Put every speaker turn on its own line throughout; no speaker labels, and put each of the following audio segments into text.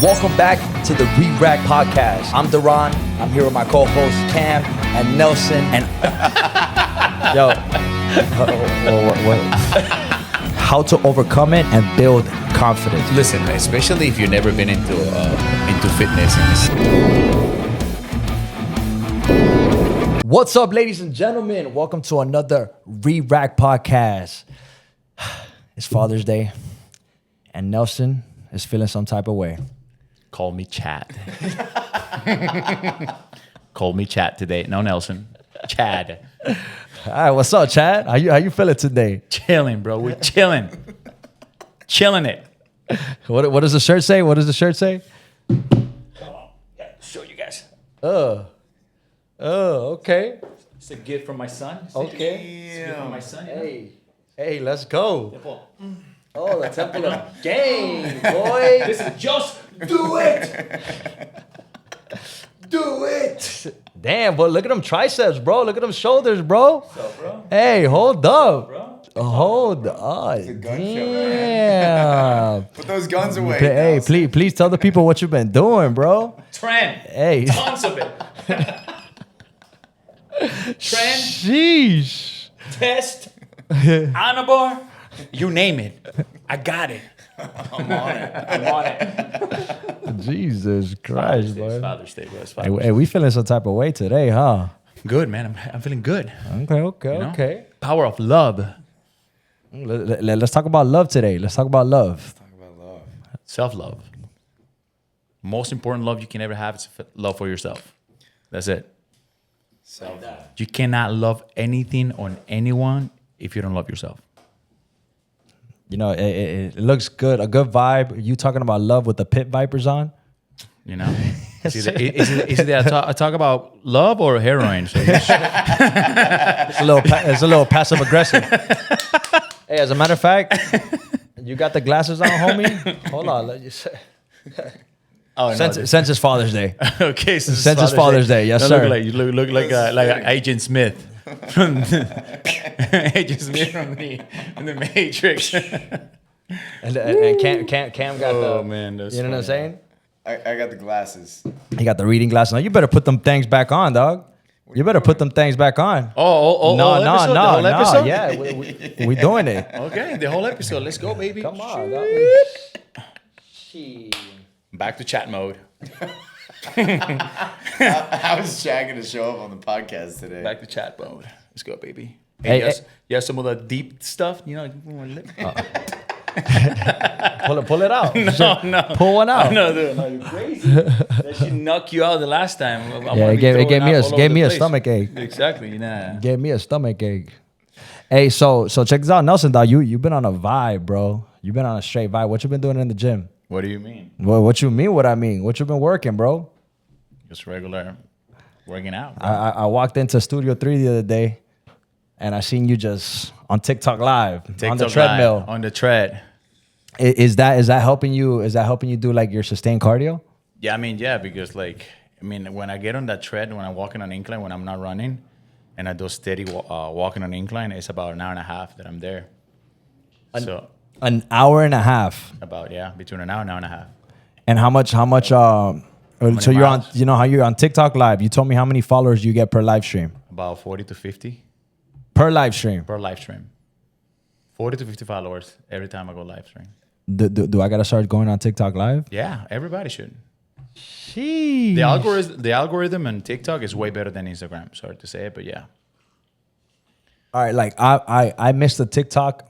Welcome back to the Reracked Podcast. I'm Duran. I'm here with my co-hosts Cam and Nelson. And how to overcome it and build confidence.
Listen, especially if you've never been into fitness.
What's up, ladies and gentlemen? Welcome to another Reracked Podcast. It's Father's Day, and Nelson is feeling some type of way.
Call me Chad. Call me Chad today. No, Nelson. Chad.
All right, what's up, Chad? How you feeling today?
Chilling, bro. We're chilling. Chilling it.
What does the shirt say? What does the shirt say?
Come on. Yeah, show you guys.
Okay.
It's a gift from my son.
Okay.
It's a gift from my son.
Hey, let's go. Oh, the Temple of Game, boy.
This is just do it.
Do it. Damn, boy, look at them triceps, bro. Look at them shoulders, bro.
What's up, bro?
Hey, hold up.
Bro?
Hold on.
It's a gun show,
Damn.
Put those guns away.
Hey, please tell the people what you've been doing, bro.
Trend.
Hey.
Tons of it. Trend.
Sheesh.
Test. Anabar. You name it. I got it. I'm on it.
Jesus Christ, boy.
Father's Day, bro. It's Father's Day.
Hey, we feeling some type of way today, huh?
Good, man. I'm feeling good.
Okay,
You know?
okay.
Power of love.
Let's talk about love today. Let's talk about love.
Talk about love.
Self-love. Most important love you can ever have is love for yourself. That's it.
Self.
You cannot love anything on anyone if you don't love yourself.
You know, it looks good. A good vibe. You talking about love with the pit vipers on?
You know? Is it that I talk about love or heroin? So
It's a little passive aggressive. Hey, as a matter of fact, you got the glasses on, homie? Hold on. Let you say. Since it's Father's Day.
Okay,
Since it's Father's Day, yes, sir.
You look like Agent Smith. Agent Smith from the Matrix.
And Cam got the.
Oh man, that's
You know what I'm saying?
I got the glasses.
He got the reading glasses. Now you better put them things back on, dog. You better put them things back on.
Oh,
No.
the whole episode?
Yeah, we doing it.
Okay, the whole episode. Let's go, baby.
Come on, dog.
Back to chat mode.
I was shagging to show up on the podcast today.
Back to chat mode. Let's go, baby.
Hey,
Hey, you have some of the deep stuff, you know?
Pull it out.
No.
Pull one out.
No, dude, no, you're crazy. That should knock you out the last time.
It gave me a stomach ache.
Exactly, nah.
Gave me a stomach ache. Hey, so check this out, Nelson, dog. You've been on a vibe, bro. You've been on a straight vibe. What you been doing in the gym?
What do you mean?
Well, what you mean? What I mean? What you been working, bro?
Just regular working out. Bro.
I walked into Studio 3 the other day, and I seen you just on TikTok Live on the treadmill.
Live, on the tread.
Is that helping you? Is that helping you do like your sustained cardio?
Yeah, because when I get on that tread, when I'm walking on incline, when I'm not running, and I do steady walking on incline, it's about an hour and a half that I'm there.
An hour and a half.
Between an hour and a half.
And how much? So you're on.
miles?
You know how you're on TikTok Live. You told me how many followers you get per live stream.
About 40 to 50
Per live stream.
40 to 50 followers every time I go live stream.
Do I gotta start going on TikTok Live?
Yeah, everybody should.
Sheesh.
The algorithm on TikTok is way better than Instagram. Sorry to say it, but yeah.
All right, like I missed the TikTok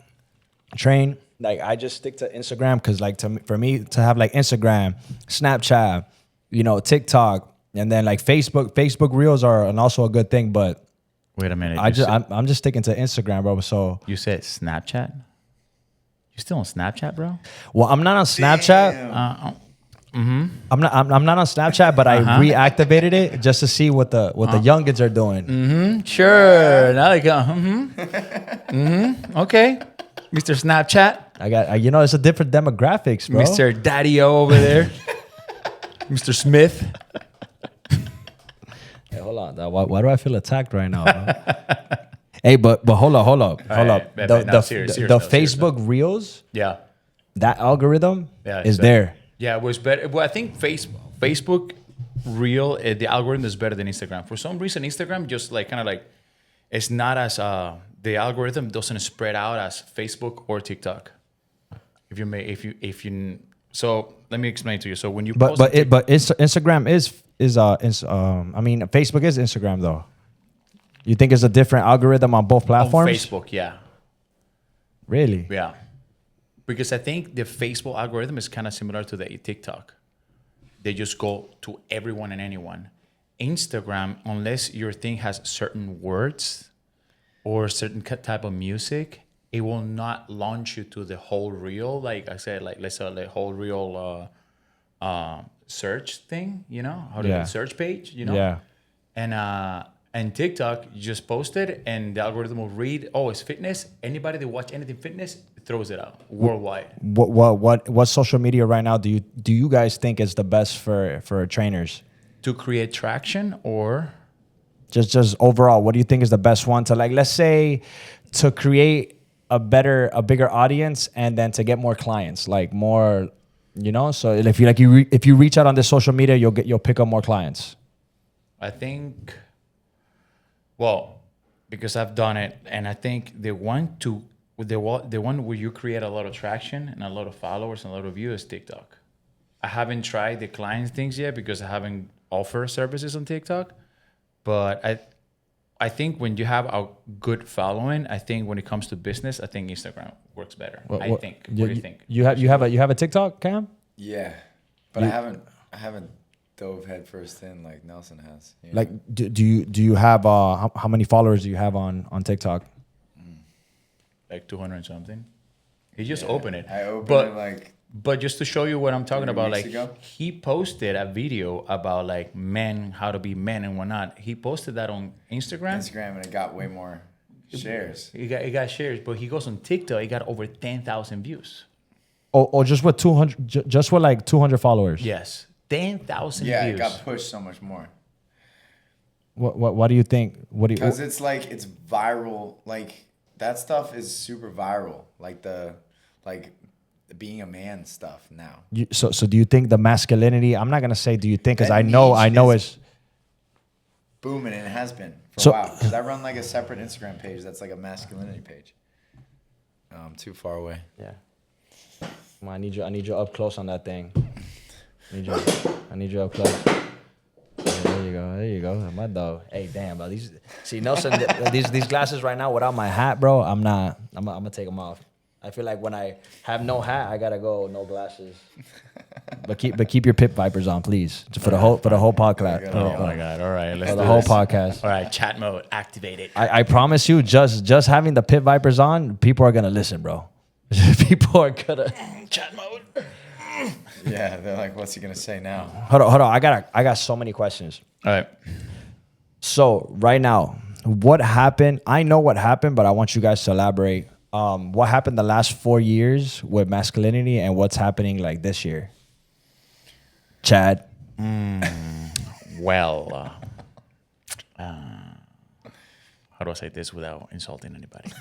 train. Like I just stick to Instagram because like for me to have like Instagram, Snapchat, TikTok, and then like Facebook Reels are also a good thing. But
Wait a minute.
I'm just sticking to Instagram, bro. So
You said Snapchat? You still on Snapchat, bro?
well, I'm not on Snapchat. I'm not on Snapchat, but I reactivated it just to see what the youngins are doing.
Sure. Now they go. Okay. Mr. Snapchat.
I got it's a different demographics, bro.
Mr. Daddy-O over there. Mr. Smith.
Hey, hold on. Why do I feel attacked right now, bro? Hey, but hold up.
Serious
The Facebook Reels,
Yeah.
that algorithm
Yeah,
is
it's better.
there.
Yeah, it was better. Well, I think Facebook Reel, the algorithm is better than Instagram. For some reason, Instagram just like kind of like it's not as the algorithm doesn't spread out as Facebook or TikTok. If you so let me explain to you. So when you
But
post
but
on
it but Instagram I mean Facebook is Instagram though. You think it's a different algorithm on both
on
platforms?
Facebook, yeah,
Really?
yeah, because I think the Facebook algorithm is kind of similar to the TikTok. They just go to everyone and anyone. Instagram, unless your thing has certain words or certain type of music, it will not launch you to the whole reel. Like I said, like let's say the whole reel search thing, how to
Yeah.
search page,
Yeah.
and TikTok, you just post it and the algorithm will read, oh, it's fitness. Anybody that watch anything fitness throws it out worldwide.
What social media right now do you guys think is the best for trainers?
To create traction or
Just overall, what do you think is the best one to, like, let's say, to create a bigger audience and then to get more clients, like more, so if you reach out on this social media, you'll pick up more clients.
I think, well, because I've done it, and I think the one where you create a lot of traction and a lot of followers and a lot of views is TikTok. I haven't tried the client things yet because I haven't offered services on TikTok, but I think when you have a good following, I think when it comes to business, I think Instagram works better. I think. What do you think?
You have a TikTok, Cam?
Yeah, but I haven't dove head first in like Nelson has.
Like, do you have how many followers do you have on TikTok?
Like 200 and something. He just opened it.
I opened it like.
But just to show you what I'm talking
3
about,
weeks
like
ago?
he posted a video about like men, how to be men and whatnot. He posted that on Instagram.
And it got way more shares.
It got shares, but he goes on TikTok. It got over 10,000 views.
Or just with 200, just with like 200 followers.
Yes, 10,000
Yeah,
views.
it got pushed so much more.
What do you think?
Because it's like it's viral. Like that stuff is super viral. Like the being a man stuff now.
So do you think the masculinity? I'm not gonna say do you think, because
That
I know
niche
it's
booming, and it has been for
So-
a while. Because I run like a separate Instagram page that's like a masculinity page. I'm too far away.
yeah. Come on, I need you up close on that thing. I need you up close. Yeah, there you go. My dog. Hey, damn, bro. Nelson, these glasses right now without my hat, bro. I'm gonna take them off. I feel like when I have no hat, I gotta go no glasses. But keep your pit vipers on, please, for the whole podcast.
Oh my God! All right, let's
For
do
the whole
this.
podcast.
All right, chat mode activated.
I promise you, just having the pit vipers on, people are gonna listen, bro. People are gonna.
Chat mode.
Yeah, they're like, what's he gonna say now?
Hold on. I got so many questions.
All right.
So right now, what happened? I know what happened, but I want you guys to elaborate. What happened the last 4 years with masculinity, and what's happening like this year? Chad.
Well, how do I say this without insulting anybody?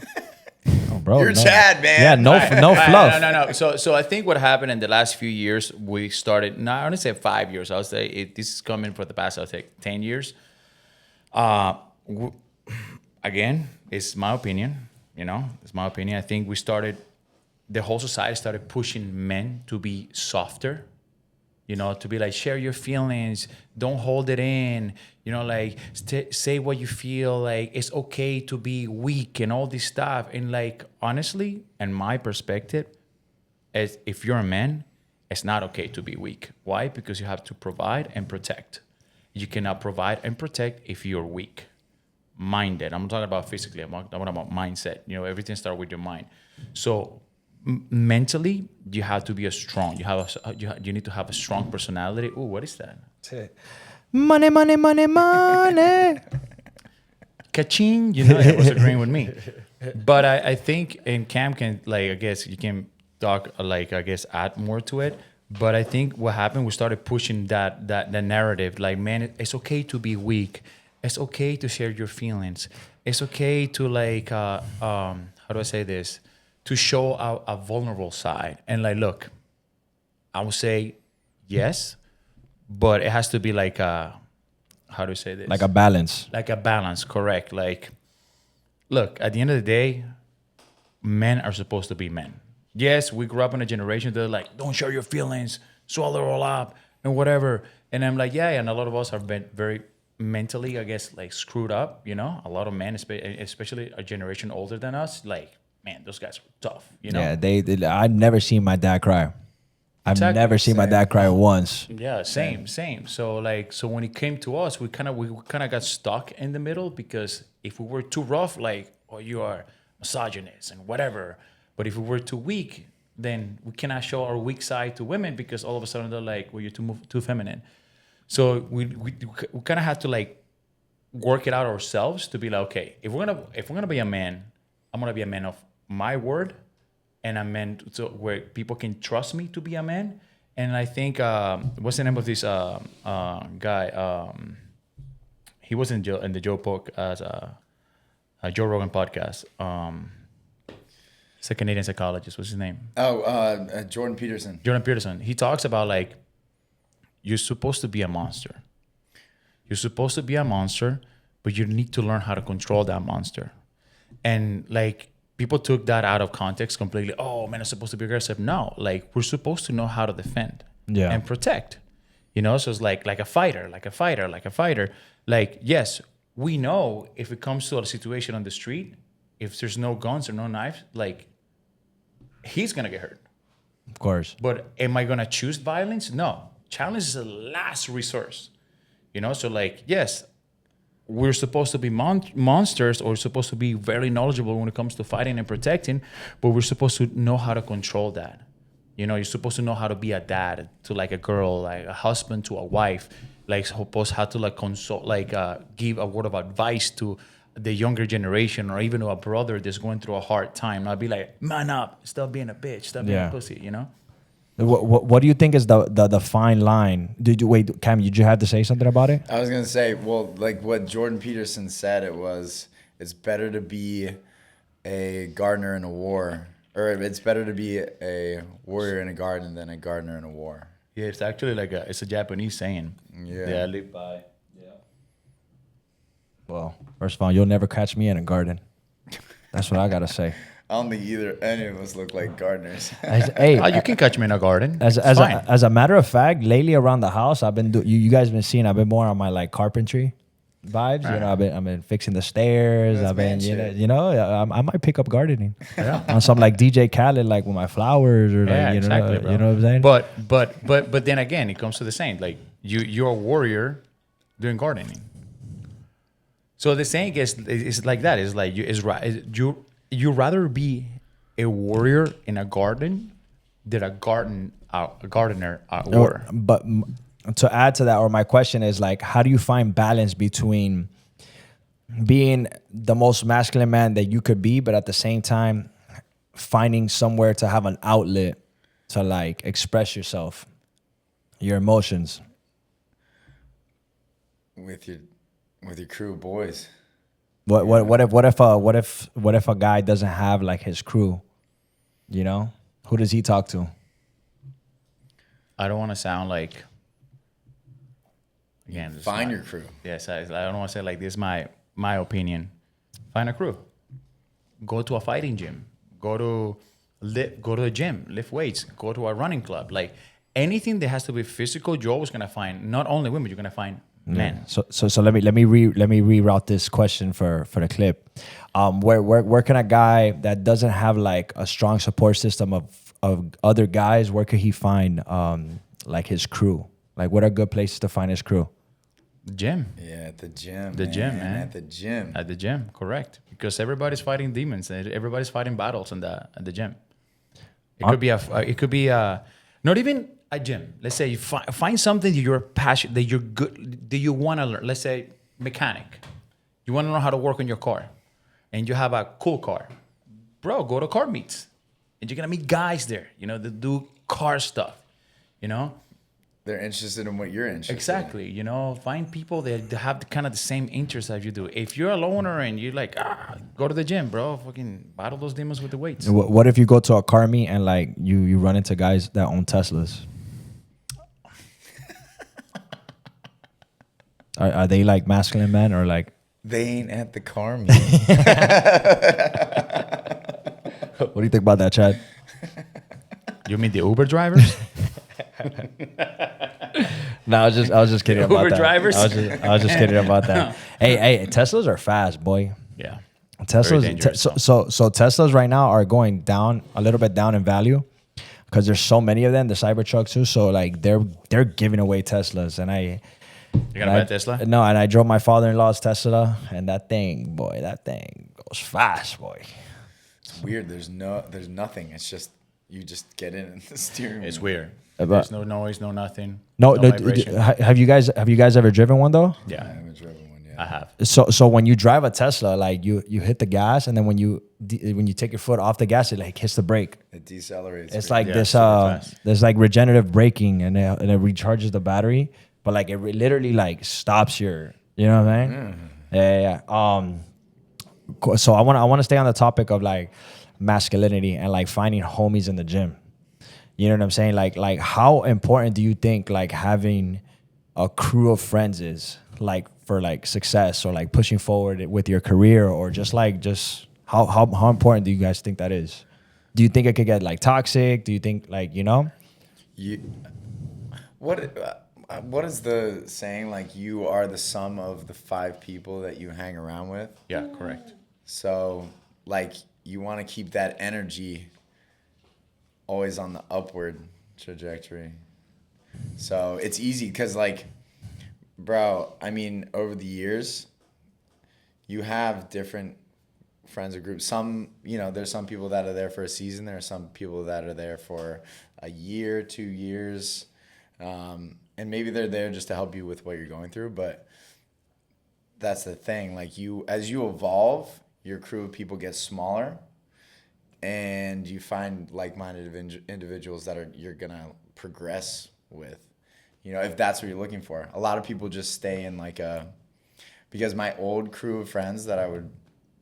Oh, bro,
You're Chad, man.
Yeah, no fluff.
No. So I think what happened in the last few years, we started. No, I want to say 5 years. I would say this is coming for the past. I'll say 10 years. Again, it's my opinion. It's my opinion. I think the whole society started pushing men to be softer. To be like, share your feelings, don't hold it in, like say what you feel, like it's okay to be weak and all this stuff. And like, honestly, in my perspective, as if you're a man, it's not okay to be weak. Why? Because you have to provide and protect. You cannot provide and protect if you're weak minded. I'm not talking about physically, I'm talking about mindset. Everything starts with your mind. So mentally, you have to be strong. You need to have a strong personality. Ooh, what is that?
Money.
Ka-ching! It was agreeing with me. But I think, and Cam can, like, I guess you can talk, like, I guess add more to it. But I think what happened, we started pushing that narrative. Like, man, it's okay to be weak. It's okay to share your feelings. It's okay to, like, how do I say this? To show a vulnerable side. And like, look, I would say yes, but it has to be like a, how do you say this?
Like a balance.
Like a balance, correct. Like, look, at the end of the day, men are supposed to be men. Yes, we grew up in a generation that like, don't show your feelings, swallow it all up, and whatever. And I'm like, yeah, and a lot of us have been very mentally, I guess, like screwed up, you know? A lot of men, especially a generation older than us, like, man, those guys were tough, you know?
Yeah, I've never seen my dad cry. I've
Exactly.
never seen my dad cry once.
Yeah, same. So like, so when it came to us, we kind of got stuck in the middle, because if we were too rough, like, oh, you are misogynist and whatever. But if we were too weak, then we cannot show our weak side to women, because all of a sudden they're like, well, you're too feminine. So we kind of have to like work it out ourselves to be like, okay, if we're gonna be a man, I'm gonna be a man of my word, and a man where people can trust me to be a man. And I think what's the name of this guy? He was in the Joe book as a Joe Rogan podcast. He's a Canadian psychologist. What's his name?
Jordan Peterson.
Jordan Peterson. He talks about like, you're supposed to be a monster. You're supposed to be a monster, but you need to learn how to control that monster. And like, people took that out of context completely. Oh man, I'm supposed to be aggressive. No, like, we're supposed to know how to defend and protect. You know, so it's like a fighter. Like, yes, we know if it comes to a situation on the street, if there's no guns or no knives, like, he's gonna get hurt.
Of course.
But am I gonna choose violence? No. Challenge is a last resource. You know, so like, yes, we're supposed to be monsters, or supposed to be very knowledgeable when it comes to fighting and protecting, but we're supposed to know how to control that. You know, you're supposed to know how to be a dad to like a girl, like a husband to a wife, like supposed how to like consult, like give a word of advice to the younger generation, or even to a brother that's going through a hard time. Not be like, man up, stop being a bitch, stop being a pussy, you know?
What do you think is the fine line? Wait, Cam, did you have to say something about it?
I was gonna say, well, like what Jordan Peterson said, it's better to be a gardener in a war, or it's better to be a warrior in a garden than a gardener in a war.
Yeah, it's actually like it's a Japanese saying.
Yeah.
I live by. Yeah.
Well, first of all, you'll never catch me in a garden. That's what I gotta say.
I don't think any of us look like gardeners.
Hey,
You can catch me in a garden.
as a matter of fact, lately around the house, I've been you guys been seeing. I've been more on my like carpentry vibes. You know, I've been fixing the stairs.
That's
I've been
man
I might pick up gardening on some like DJ Khaled, like with my flowers or like
Yeah, exactly,
know,
bro.
you know what I'm saying.
But then again, it comes to the same. Like you're a warrior doing gardening. So the saying is like that. It's like you rather be a warrior in a garden than a gardener at war.
But to add to that, or my question is like, how do you find balance between being the most masculine man that you could be, but at the same time finding somewhere to have an outlet to like express yourself, your emotions?
with your crew of boys.
What if a guy doesn't have like his crew? You know, who does he talk to?
I don't want to sound like, again,
Find your crew.
Yes, I don't want to say like this. My opinion. Find a crew. Go to a fighting gym. Go to the gym. Lift weights. Go to a running club. Like anything that has to be physical, you're always gonna find not only women. You're gonna find men.
So let me reroute this question for the clip. Where can a guy that doesn't have like a strong support system of other guys, where could he find like his crew? Like what are good places to find his crew?
Gym.
Yeah, at the gym.
The gym, man.
At the gym.
At the gym, correct. Because everybody's fighting demons and everybody's fighting battles at the gym. It could be not even a gym. Let's say you find something that you're passionate, that you're good, that you want to learn. Let's say mechanic. You want to know how to work on your car, and you have a cool car. Bro, go to car meets, and you're gonna meet guys there. You know, that do car stuff. You know.
They're interested in what you're interested
Exactly. You know, find people that have kind of the same interests as you do. If you're a loner and you're like, go to the gym, bro. Fucking battle those demons with the weights.
What if you go to a car meet and like you run into guys that own Teslas? Are they like masculine men or like?
They ain't at the car meet.
What do you think about that, Chad?
You mean the Uber drivers?
No, I was just kidding about
Uber
that.
drivers?
I was just kidding about that. Hey, Teslas are fast, boy.
Yeah. Very
Teslas,
dangerous,
so Teslas right now are going down a little bit down in value because there's so many of them, the Cybertrucks too. So like they're giving away Teslas, and
You're gonna buy a Tesla?
No, and I drove my father-in-law's Tesla, and that thing goes fast, boy.
It's weird. There's nothing. It's just you just get in the steering wheel.
It's weird. There's no noise, no nothing.
No,
vibration.
have you guys ever driven one though?
I
Yeah,
haven't driven one yet.
I have.
So when you drive a Tesla, like you hit the gas, and then when you take your foot off the gas, it like hits the brake.
It decelerates.
It's
pretty
like
Yeah,
this.
super fast.
There's like regenerative braking, and it recharges the battery, but like it literally like stops your. You know what I mean? Yeah. Cool. So I want to stay on the topic of like masculinity and like finding homies in the gym. You know what I'm saying? Like how important do you think like having a crew of friends is like for like success or like pushing forward with your career, or just how important do you guys think that is? Do you think it could get like toxic? Do you think like, you know?
What is the saying? Like you are the sum of the 5 people that you hang around with.
Yeah, correct.
So like you want to keep that energy always on the upward trajectory. So it's easy because like, bro, I mean, over the years, you have different friends or groups. Some, there's some people that are there for a season. There are some people that are there for a year, 2 years. And maybe they're there just to help you with what you're going through. But that's the thing. Like as you evolve, your crew of people gets smaller. And you find like-minded individuals that you're gonna progress with, if that's what you're looking for. A lot of people just stay in because my old crew of friends that I would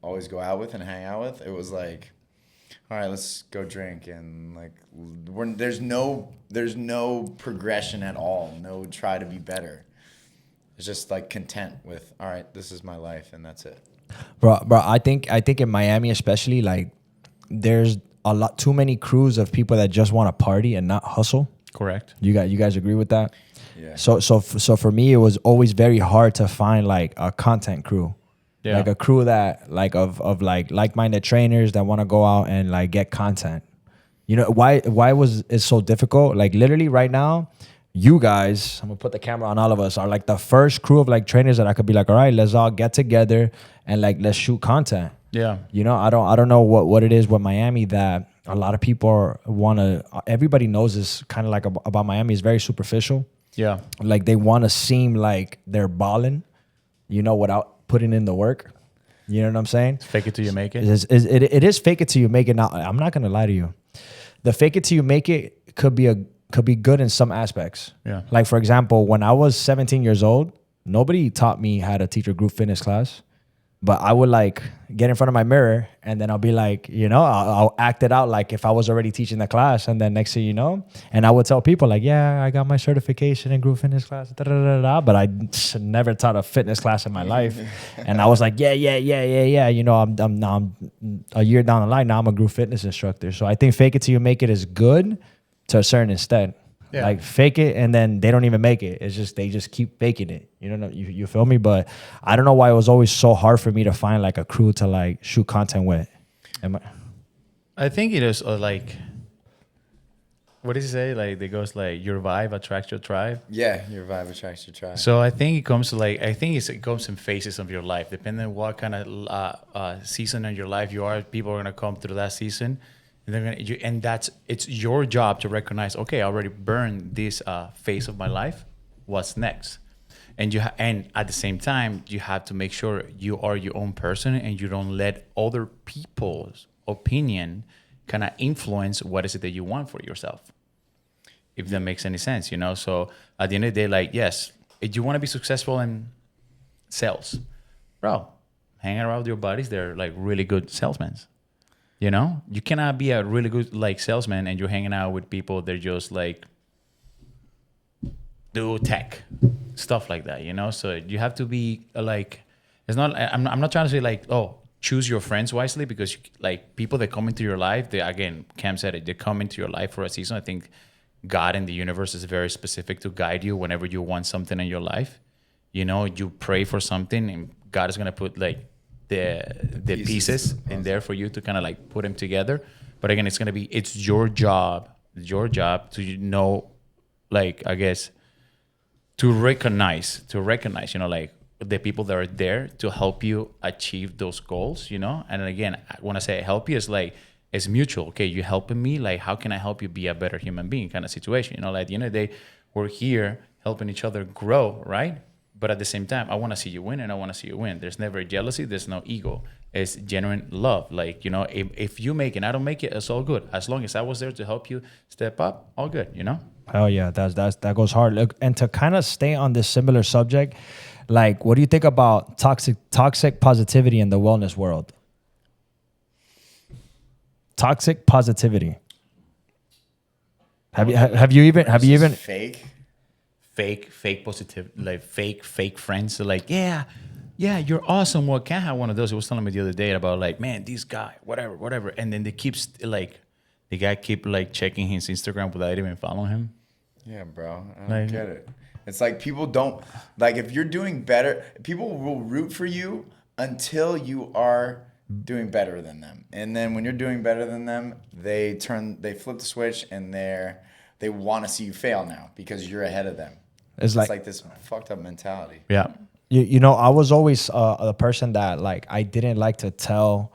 always go out with and hang out with, it was like, all right, let's go drink, and like there's no progression at all, no try to be better. It's just like content with, all right, this is my life, and that's it.
Bro, I think in Miami especially, like there's a lot too many crews of people that just want to party and not hustle.
Correct.
You guys agree with that?
Yeah.
So for me, it was always very hard to find like a content crew, like a crew that like of like-minded trainers that want to go out and like get content. Why was it so difficult? Like literally right now, you guys, I'm gonna put the camera on all of us, are like the first crew of like trainers that I could be like, all right, let's all get together and like let's shoot content.
Yeah.
I don't know what it is with Miami that a lot of people everybody knows this kind of like about Miami is very superficial.
Yeah.
Like they want to seem like they're balling, without putting in the work. You know what I'm saying?
Fake it till you make it.
It is fake it till you make it. Now, I'm not going to lie to you. The fake it till you make it could be good in some aspects.
Yeah.
Like for example, when I was 17 years old, nobody taught me how to teach a group fitness class. But I would like get in front of my mirror and then I'll be like, I'll act it out like if I was already teaching the class. And then next thing you know, and I would tell people like, yeah, I got my certification in group fitness class, but I never taught a fitness class in my life. And I was like, yeah. I'm a year down the line, now I'm a group fitness instructor. So I think fake it till you make it is good to a certain extent. Yeah. Like fake it and then they don't even make it. It's just they just keep faking it. You feel me? But I don't know why it was always so hard for me to find like a crew to like shoot content with.
I think it is like, what does it say? Like it goes like your vibe attracts your tribe.
Yeah, your vibe attracts your tribe.
So I think it comes to it comes in phases of your life, depending on what kind of season in your life you are. People are gonna come through that season. And it's your job to recognize, okay, I already burned this phase of my life. What's next? And and at the same time, you have to make sure you are your own person and you don't let other people's opinion kind of influence what is it that you want for yourself. If that makes any sense, So at the end of the day, like, yes, if you want to be successful in sales, bro, hanging around with your buddies, they're like really good salesmen. You cannot be a really good like salesman and you're hanging out with people they're just like do tech. stuff like that, you know. So you have to be like, it's not. I'm not trying to say like, oh, choose your friends wisely, because like people that come into your life, they, again, Cam said it, they come into your life for a season. I think God and the universe is very specific to guide you whenever you want something in your life. You know, you pray for something, and God is gonna put like the pieces in there for you to kind of like put them together. But again, it's your job to know, like, I guess, to recognize, you know, like the people that are there to help you achieve those goals, you know. And again, when I say help you, it's like, it's mutual. Okay, you helping me, like, how can I help you be a better human being, kind of situation, you know. Like, at the end of the day, we're here helping each other grow, right? But at the same time, I want to see you win, and I want to see you win. There's never jealousy, there's no ego. It's genuine love. Like, you know, if you make it and I don't make it, it's all good. As long as I was there to help you step up, all good, you know.
Hell yeah, that goes hard. Look, and to kind of stay on this similar subject, like, what do you think about toxic positivity in the wellness world? Toxic positivity. Have you even
fake
positive, like fake friends? So like, yeah, you're awesome. Well, can't have one of those. He was telling me the other day about like, man, this guy, whatever, and then they keep like, the guy keep like checking his Instagram without even following him.
Yeah, bro, I don't get it. It's like, people don't, like, if you're doing better, people will root for you until you are doing better than them. And then when you're doing better than them, they flip the switch, and they want to see you fail now because you're ahead of them. It's like this fucked up mentality.
Yeah.
You know, I was always the person that, like, I didn't like to tell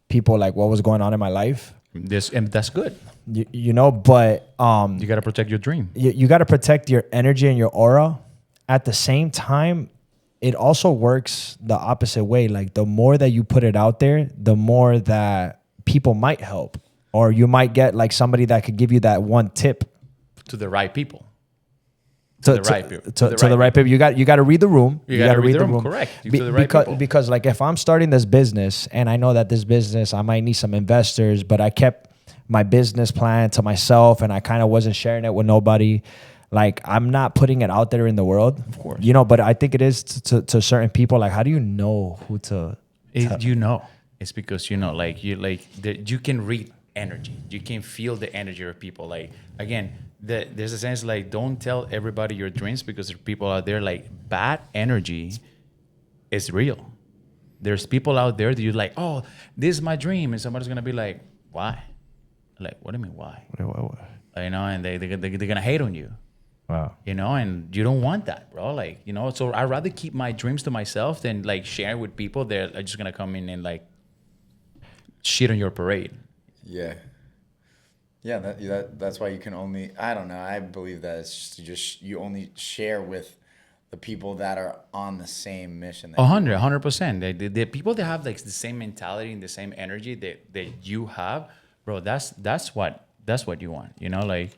people like what was going on in my life.
And that's good.
You know, but
you got to protect your dream.
You got to protect your energy and your aura. At the same time, it also works the opposite way. Like, the more that you put it out there, the more that people might help, or you might get like somebody that could give you that one tip
to the right people.
To the right people. You got to read the room.
You got to read the room. Correct.
Because like, if I'm starting this business and I know that this business, I might need some investors, but I kept my business plan to myself and I kind of wasn't sharing it with nobody. Like, I'm not putting it out there in the world,
of course.
You know, but I think it is to certain people. Like, how do you know who to?
You know, it's because, you know, like, you can read energy. You can feel the energy of people. Like, again, there's a sense like, don't tell everybody your dreams, because there are people out there, like, bad energy is real. There's people out there that you're like, oh, this is my dream, and somebody's gonna be like, why? Like, what do you mean why? You know, and they're gonna hate on you.
Wow.
You know, and you don't want that, bro. Like, you know, so I'd rather keep my dreams to myself than like share with people that are just gonna come in and like shit on your parade.
Yeah. Yeah, that's why you can only, I don't know, I believe that it's just you only share with the people that are on the same mission.
100%. The people that have like the same mentality and the same energy that you have, bro, that's what you want, you know, like.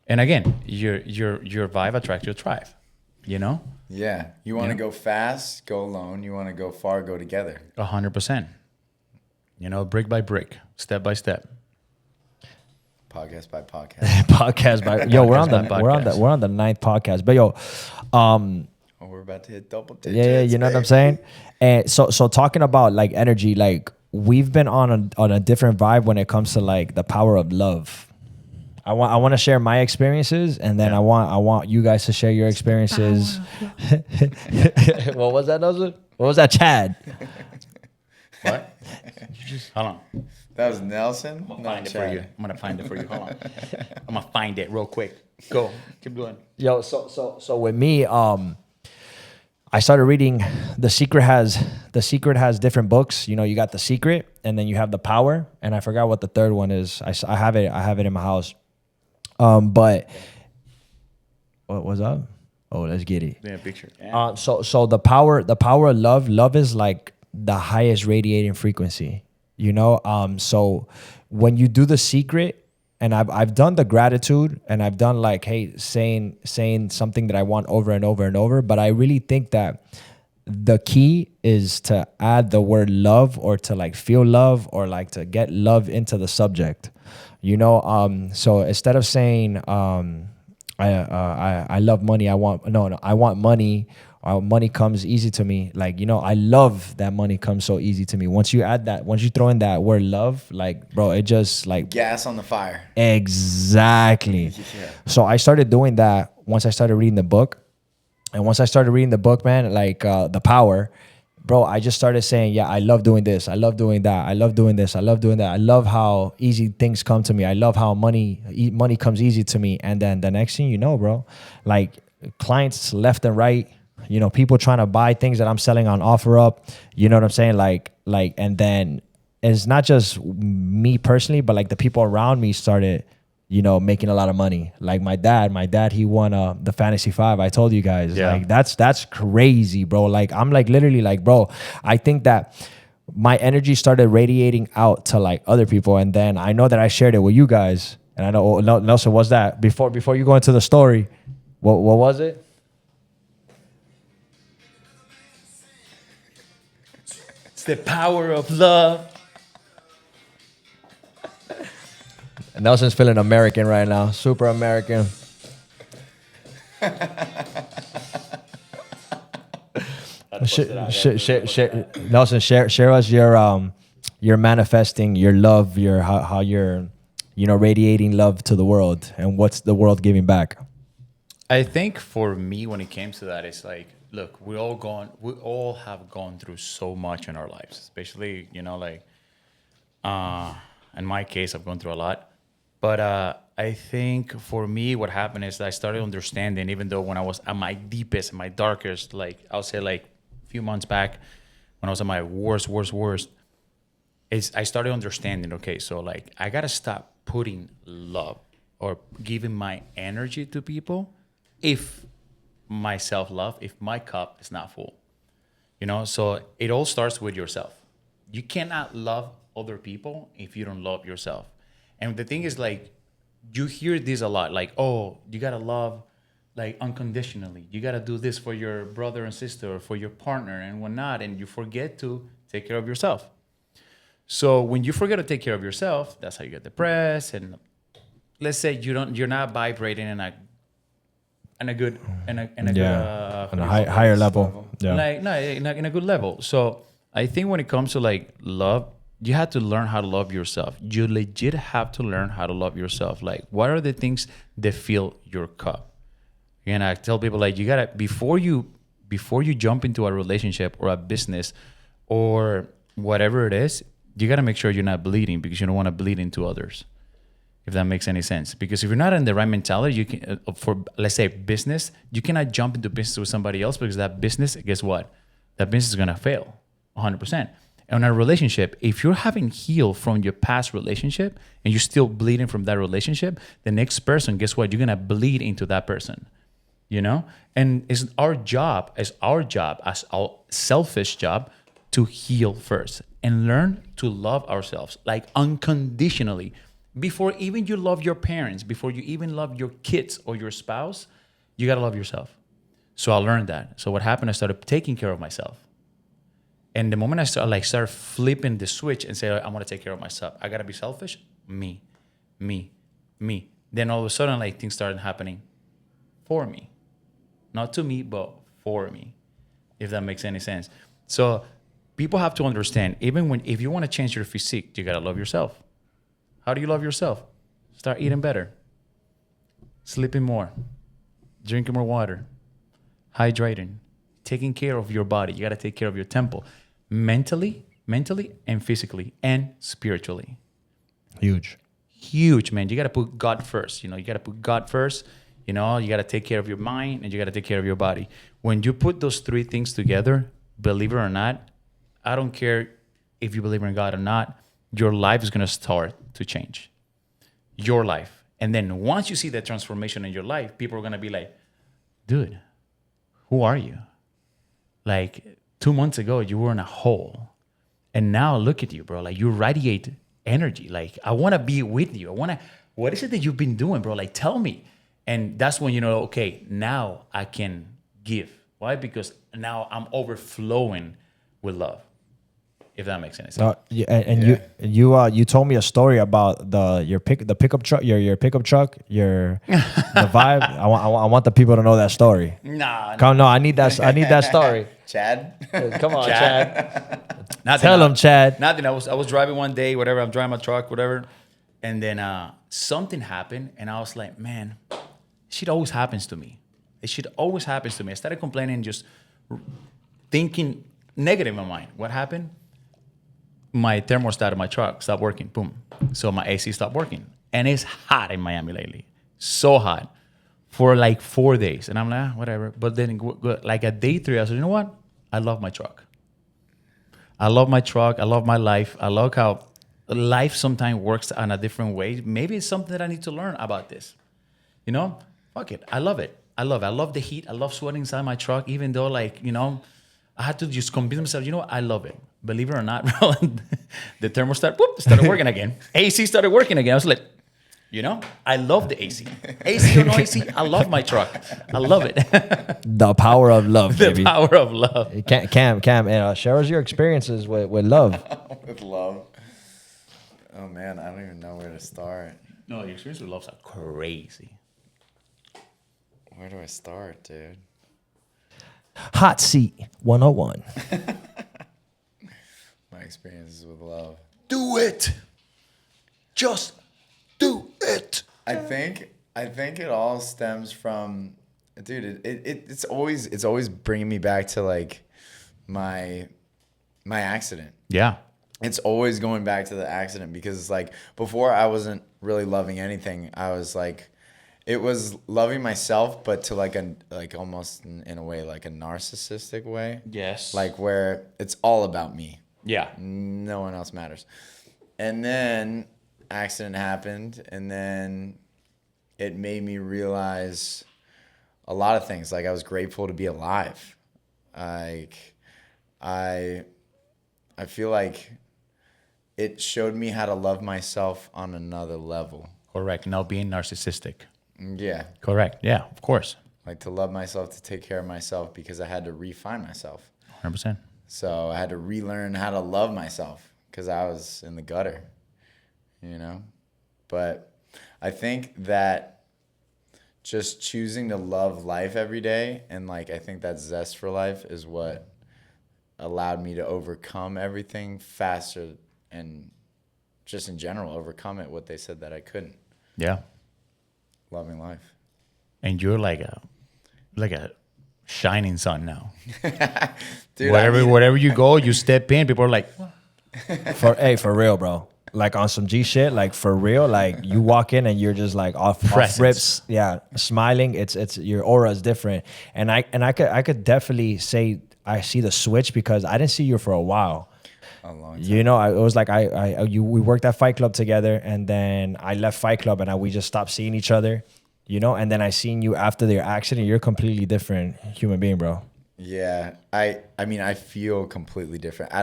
And again, your vibe attracts your tribe, you know?
Yeah. You want to go fast, go alone. You want to go far, go together.
100%. You know, brick by brick, step by step.
Podcast by podcast.
Podcast by yo, we're on the 9th podcast. But yo,
we're about to hit double digits.
Yeah, you know what I'm saying? And so talking about like energy, like, we've been on a different vibe when it comes to like the power of love. I want to share my experiences, and then I want you guys to share your experiences. What was that, Nelson? What was that, Chad?
What? Hold on.
That was Nelson.
I'm gonna find it for you. Hold on. I'm gonna find it real quick. Go. Keep going.
Yo, so with me, I started reading The Secret has different books. You know, you got The Secret, and then you have The Power, and I forgot what the third one is. I have it in my house. But what was up? Oh, let's get it.
Yeah, picture. Yeah.
So the power of love is like the highest radiating frequency, you know? So when you do The Secret, and I've done the gratitude, and I've done like, hey, saying something that I want over and over and over, but I really think that the key is to add the word love, or to like feel love, or like to get love into the subject, you know? So instead of saying, I love money. I want no. I want money. Money comes easy to me. Like, you know, I love that money comes so easy to me. Once you add that, once you throw in that word love, like, bro, it just like
Gas on the fire.
exactly.
Yeah.
So I started doing that once I started reading the book. And once I started reading the book, man, like The Power, bro, I just started saying, yeah, I love doing this. I love doing that. I love doing this. I love doing that. I love how easy things come to me. I love how money comes easy to me. And then the next thing you know, bro, like clients left and right, you know, people trying to buy things that I'm selling on OfferUp. You know what I'm saying? And then it's not just me personally, but like the people around me started, you know, making a lot of money. Like my dad, he won the Fantasy 5. I told you guys,
Yeah.
like that's crazy, bro. Like I'm like literally like, bro, I think that my energy started radiating out to like other people, and then I know that I shared it with you guys, and I know Nelson, what's that? Before you go into the story, what was it?
It's the power of love.
Nelson's feeling American right now, super American. Nelson, share us your manifesting, your love, your how you're, you know, radiating love to the world, and what's the world giving back.
I think for me, when it came to that, it's like, look, we all have gone through so much in our lives, especially, you know, like, in my case, I've gone through a lot. But I think for me, what happened is I started understanding, even though when I was at my deepest and my darkest, like I'll say like a few months back, when I was at my worst, is I started understanding, okay, so like I got to stop putting love or giving my energy to people if my self-love, if my cup is not full. You know, so it all starts with yourself. You cannot love other people if you don't love yourself. And the thing is, like, you hear this a lot, like, oh, you gotta love like unconditionally. You gotta do this for your brother and sister or for your partner and whatnot, and you forget to take care of yourself. So when you forget to take care of yourself, that's how you get depressed. And let's say you're not vibrating in a good
On a
good,
higher level. Yeah.
like no in a good level. So I think when it comes to like love, you have to learn how to love yourself. You legit have to learn how to love yourself. Like, what are the things that fill your cup? And I tell people, like, you gotta before you jump into a relationship or a business or whatever it is, you gotta make sure you're not bleeding, because you don't want to bleed into others. If that makes any sense. Because if you're not in the right mentality, you can for, let's say, business, you cannot jump into business with somebody else, because that business, guess what? That business is gonna fail 100%. And in a relationship, if you're having healed from your past relationship and you're still bleeding from that relationship, the next person, guess what? You're gonna bleed into that person. You know? And it's our job, as our selfish job, to heal first and learn to love ourselves, like unconditionally. Before even you love your parents, before you even love your kids or your spouse, you gotta love yourself. So I learned that. So what happened, I started taking care of myself. And the moment I start flipping the switch and say, I want to take care of myself, I gotta be selfish. Me. Then all of a sudden, like, things started happening for me, not to me, but for me. If that makes any sense. So people have to understand, if you want to change your physique, you gotta love yourself. How do you love yourself? Start eating better, sleeping more, drinking more water, hydrating, taking care of your body. You got to take care of your temple, mentally and physically and spiritually. Huge, man. You got to put God first. You know, you got to put God first. You know, you got to take care of your mind and you got to take care of your body. When you put those three things together, believe it or not, I don't care if you believe in God or not, your life is going to start to change. Your life. And then once you see that transformation in your life, people are going to be like, dude, who are you? Like 2 months ago, you were in a hole. And now look at you, bro. Like, you radiate energy. Like, I want to be with you. What is it that you've been doing, bro? Like, tell me. And that's when you know, okay, now I can give. Why? Because now I'm overflowing with love. if that makes any sense.
No, you told me a story about the pickup truck, your pickup truck, the vibe. I want the people to know that story.
Nah,
Come, no, I need that story.
Chad?
Come on, Chad.
nothing.
Tell him, Chad.
Nothing. I was driving one day, whatever. I'm driving my truck, whatever, and then something happened, and I was like, man, shit always happens to me. It shit always happens to me. I started complaining, just thinking negative in my mind. What happened? My thermostat of my truck stopped working. Boom. So my AC stopped working. And it's hot in Miami lately. So hot. For like 4 days. And I'm like, whatever. But then like at day 3, I said, you know what? I love my truck. I love my truck. I love my life. I love how life sometimes works in a different way. Maybe it's something that I need to learn about this. You know? Fuck it. I love it. I love the heat. I love sweating inside my truck, even though, like, you know, I had to just convince myself, you know what? I love it. Believe it or not, bro, the thermostat started working again. AC started working again. I was like, you know, I love the AC. AC or no AC, I love my truck. I love it.
The power of love, baby.
The power of love.
Cam, share us your experiences with love.
With love. Oh, man, I don't even know where to start.
No, your experience with loves are crazy.
Where do I start, dude?
Hot seat 101.
My experiences with love.
Do it. Just do it.
I think it all stems from, dude. It's always bringing me back to like my accident.
Yeah.
It's always going back to the accident because it's like before I wasn't really loving anything. I was like, it was loving myself, but to like almost in a way like a narcissistic way.
Yes.
Like where it's all about me.
Yeah.
No one else matters. And then accident happened, and then it made me realize a lot of things. Like I was grateful to be alive. Like I feel like it showed me how to love myself on another level.
Correct. Now being narcissistic.
Yeah.
Correct. Yeah, of course.
Like to love myself, to take care of myself, because I had to refine myself.
100%.
So I had to relearn how to love myself because I was in the gutter, you know? But I think that just choosing to love life every day, and like I think that zest for life is what allowed me to overcome everything faster and just in general overcome it, what they said that I couldn't.
Yeah.
Loving life.
And you're like a shining sun now.
Dude,
wherever you go, you step in, people are like,
For real, bro. Like on some G shit, like for real, like you walk in and you're just like off rips, yeah, smiling. It's your aura is different, and I could definitely say I see the switch because I didn't see you for a while.
a long time.
You know, it was like we worked at Fight Club together, and then I left Fight Club, and we just stopped seeing each other. You know, and then I seen you after your accident. You're a completely different human being, bro.
Yeah, I mean, I feel completely different.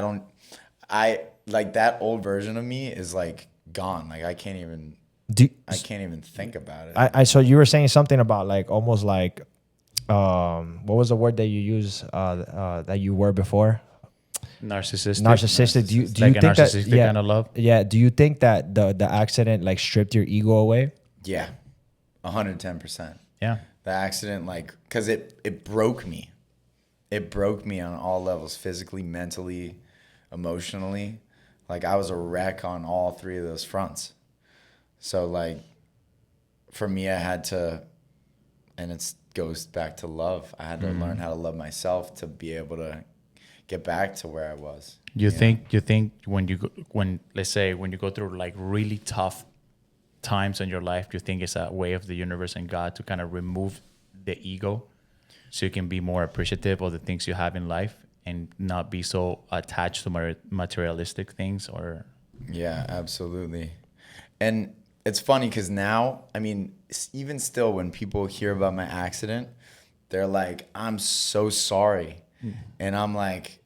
I like that old version of me is like gone. Like I can't even think about it.
So you were saying something about like almost like, what was the word that you use that you were before?
narcissistic.
Do you
like
think
a narcissistic
that, yeah,
kind of love?
Yeah. Do you think that the accident like stripped your ego away?
Yeah, 110%.
Yeah.
The accident, like, because it broke me. It broke me on all levels, physically, mentally, emotionally. Like, I was a wreck on all 3 of those fronts. So, like, for me, I had to, and it goes back to love. I had to learn how to love myself to be able to get back to where I was.
You think when let's say when you go through like really tough times in your life, you think it's a way of the universe and God to kind of remove the ego so you can be more appreciative of the things you have in life and not be so attached to materialistic things? Or
Yeah, absolutely. And it's funny because now, I mean, even still when people hear about my accident, they're like, I'm so sorry. And I'm like,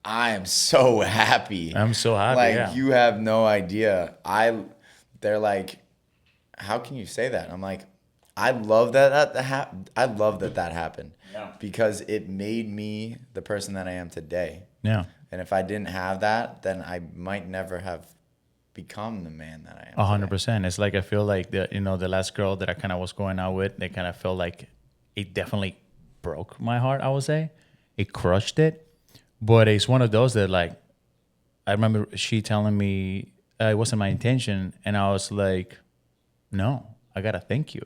I am so happy.
I'm so happy.
Like,
yeah.
you have no idea. They're like, how can you say that? I'm like, I love that happened. because it made me the person that I am today.
Yeah.
And if I didn't have that, then I might never have become the man that I am.
100%. It's like I feel like the last girl that I kind of was going out with, they kind of felt like it definitely broke my heart. I would say it crushed it, but it's one of those that like I remember she telling me it wasn't my intention, and I was like, no, I gotta thank you.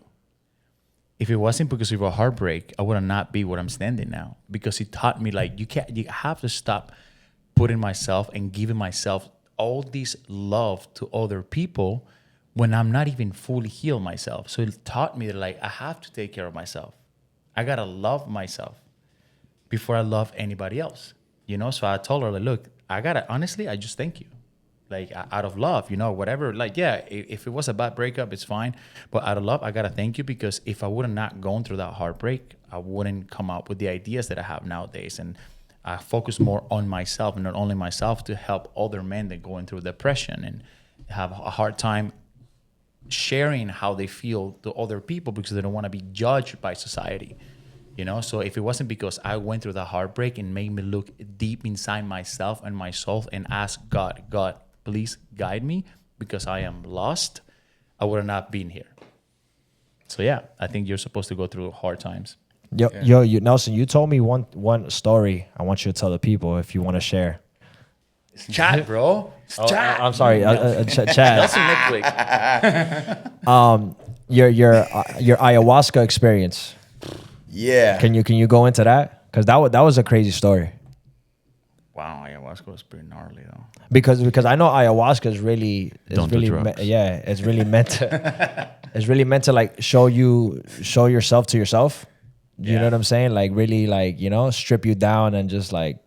If it wasn't because of a heartbreak, I would not be where I'm standing now, because it taught me like you have to stop putting myself and giving myself all this love to other people when I'm not even fully healed myself. So it taught me that like I have to take care of myself. I gotta love myself before I love anybody else. So I told her like, look, honestly, I just thank you. Like out of love, whatever. Like, yeah, if it was a bad breakup, it's fine. But out of love, I gotta thank you, because if I would have not gone through that heartbreak, I wouldn't come up with the ideas that I have nowadays. And I focus more on myself, and not only myself, to help other men that going through depression and have a hard time sharing how they feel to other people because they don't want to be judged by society. So if it wasn't because I went through the heartbreak and made me look deep inside myself and my soul and ask God, please guide me, because I am lost, I would have not been here. So yeah, I think you're supposed to go through hard times.
Yo, Nelson, you told me one story. I want you to tell the people if you want to share.
It's chat, bro. It's chat.
I'm sorry, Chad.
Nelson Nickwick.
Your ayahuasca experience.
Yeah.
Can you go into that? Because that was a crazy story.
Wow, ayahuasca was pretty gnarly though.
Because I know ayahuasca is really
Don't do drugs.
It's really meant to like show yourself to yourself. You know what I'm saying? Like really like, strip you down and just like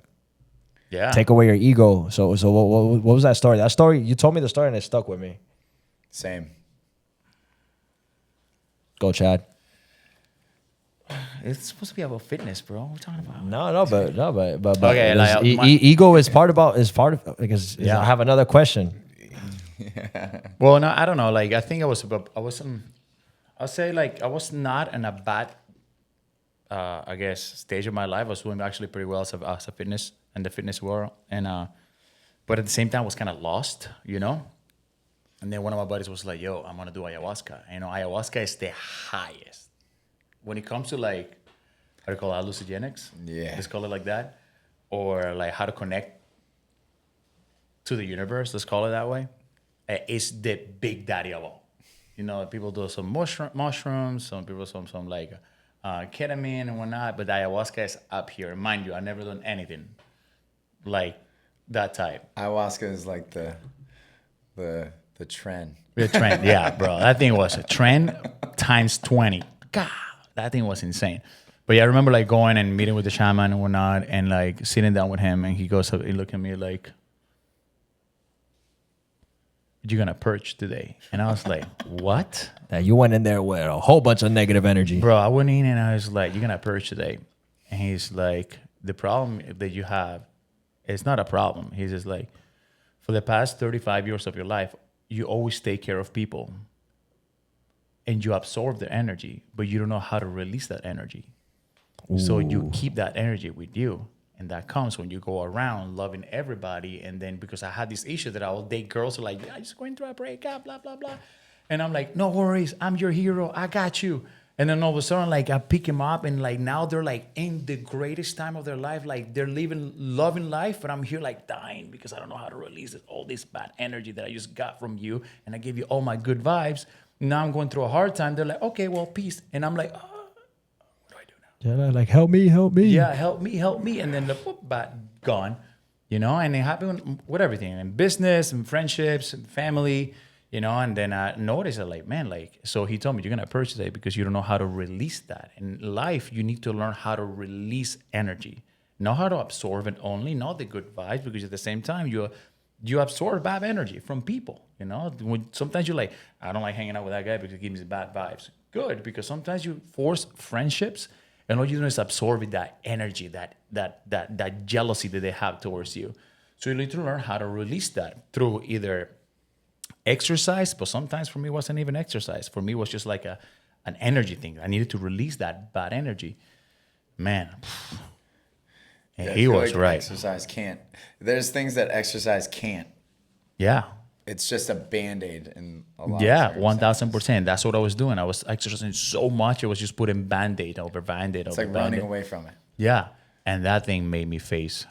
take away your ego. So what was that story? That story, you told me the story and it stuck with me.
Same.
Go, Chad.
It's supposed to be about fitness, bro. What are we talking about?
No, but
Okay, like,
ego is part of because I have another question.
Well, no, I don't know. Like I think I'll say like I was not in a bad I guess stage of my life. I was doing actually pretty well as a fitness in the fitness world, and but at the same time I was kind of lost, And then one of my buddies was like, "Yo, I'm gonna do ayahuasca." Ayahuasca is the highest when it comes to like how to call it, hallucinogenics.
Yeah,
let's call it like that, or like how to connect to the universe. Let's call it that way. It's the big daddy of all. People do some mushrooms. Some people some like. Ketamine and whatnot, but ayahuasca is up here. Mind you, I've never done anything like that type.
Ayahuasca is like the trend.
The trend, yeah, bro. That thing was a trend times 20. God, that thing was insane. But yeah, I remember like going and meeting with the shaman and whatnot, and like sitting down with him, and he looked at me like, "You're gonna purge today," and I was like, "What?"
Now you went in there with a whole bunch of negative energy,
bro. I went in and I was like, "You're gonna purge today," and he's like, "The problem that you have, it's not a problem." He's just like, "For the past 35 years of your life, you always take care of people, and you absorb their energy, but you don't know how to release that energy. Ooh. So you keep that energy with you." And that comes when you go around loving everybody. And then because I had this issue that I will date girls who are like, "I just going through a breakup, blah, blah, blah." And I'm like, "No worries. I'm your hero. I got you." And then all of a sudden, like I pick them up and like now they're like in the greatest time of their life. Like they're loving life. But I'm here like dying because I don't know how to release all this bad energy that I just got from you. And I gave you all my good vibes. Now I'm going through a hard time. They're like, "Okay, well, peace." And I'm like, "Oh.
Yeah, like help me.
Yeah, help me. And then the bat gone, and it happened with everything, in business and friendships and family, and then I noticed that like, man, like, so he told me, "You're going to purge today because you don't know how to release that." In life, you need to learn how to release energy, not how to absorb it only, not the good vibes, because at the same time, you absorb bad energy from people, Sometimes you're like, "I don't like hanging out with that guy because he gives me bad vibes." Good, because sometimes you force friendships and all you're doing is absorbing that energy, that jealousy that they have towards you. So you need to learn how to release that through either exercise, but sometimes for me it wasn't even exercise. For me it was just like an energy thing. I needed to release that bad energy. man. And
I
he
feel
was
like
right.
Exercise can't. There's things that exercise can't.
Yeah.
It's just a Band-Aid in a lot of
Yeah,
circumstances.
1000%. That's what I was doing. I was exercising so much. I was just putting Band-Aid over Band-Aid
It's
over
like
Band-Aid.
running away from it.
Yeah. And that thing made me face.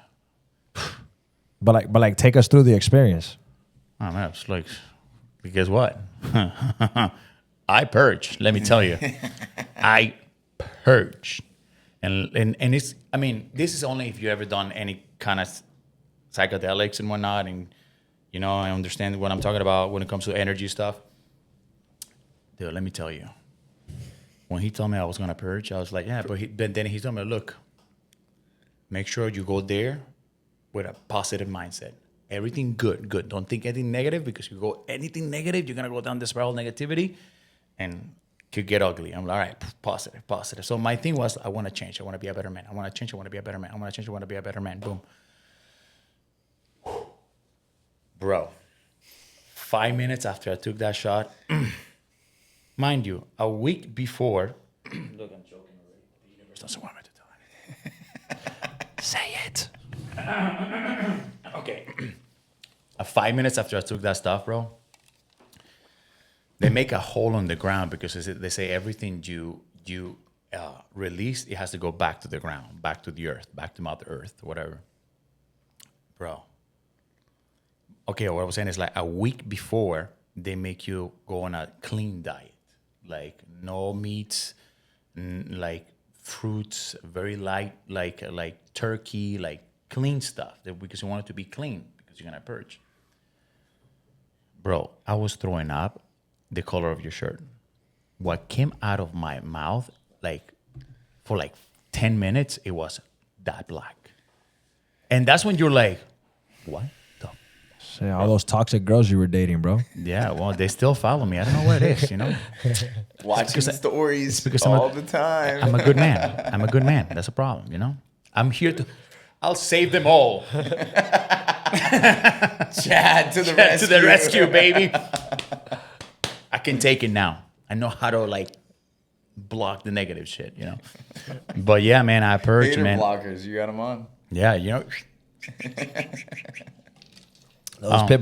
But like, take us through the experience.
Oh man, it's like, guess what? I purged. Let me tell you, I purged, and it's. I mean, this is only if you ever done any kind of psychedelics and whatnot, and I understand what I'm talking about when it comes to energy stuff. Dude, let me tell you. When he told me I was gonna purge, I was like, yeah, but then he told me, look, make sure you go there with a positive mindset. Everything good. Don't think anything negative, because you go anything negative, you're gonna go down this spiral of negativity and could get ugly. I'm like, all right, positive. So my thing was, I want to change. I want to be a better man. I want to change. I want to be a better man. I want to change. I want to be a better man. Boom. Bro, 5 minutes after I took that shot, mind you, a week before, look, I'm joking already. The universe doesn't want me to tell anything.
Say it.
Okay. 5 minutes after I took that stuff, bro, they make a hole on the ground, because they say everything you release, it has to go back to the ground, back to the earth, back to Mother Earth, whatever. Bro. Okay, what I was saying is, like, a week before, they make you go on a clean diet, like no meats, like fruits, very light, like turkey, like clean stuff, because you want it to be clean, because you're gonna purge. Bro, I was throwing up the color of your shirt. What came out of my mouth, like, for like 10 minutes, it was that black. And that's when you're like, what the?
Say all those toxic girls you were dating, bro.
Yeah, well, they still follow me. I don't know what it is,
Watching stories
because
all the time.
I'm a good man. I'm a good man. That's a problem, I'm here to... I'll save them all.
Chad to the rescue.
To the rescue, baby. I can take it now. I know how to, like, block the negative shit, But yeah, man, I purged,
Hater
man.
blockers, you got them on.
Yeah,
Those pit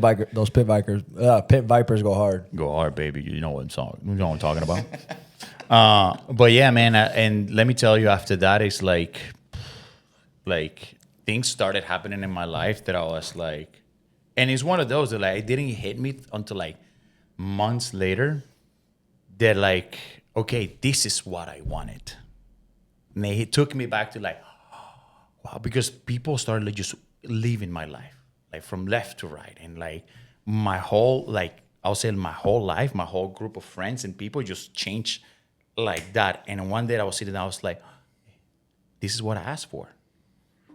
vipers go hard.
Go hard, baby. You know what I'm talking about. But yeah, man, and let me tell you, after that, it's like things started happening in my life that I was like, and it's one of those that, like, it didn't hit me until like months later that, like, okay, this is what I wanted. And it took me back to, like, wow, because people started, like, just leaving my life, like, from left to right. And, like, my whole, like, I'll say my whole life, my whole group of friends and people just changed like that. And one day I was sitting down, I was like, this is what I asked for.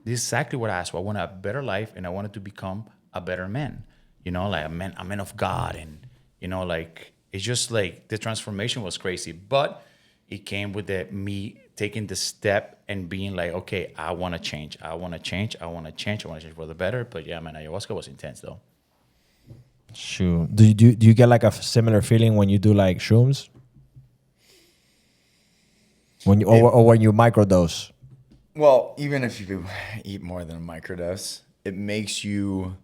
This is exactly what I asked for. I want a better life, and I wanted to become a better man. Like a man of God. And, like, it's just like the transformation was crazy. But it came with me taking the step and being like, okay, I want to change. I want to change for the better. But yeah, man, ayahuasca was intense though.
Shoot. Do you get like a similar feeling when you do like shrooms? When you or when you microdose?
Well, even if you eat more than a microdose, it makes you,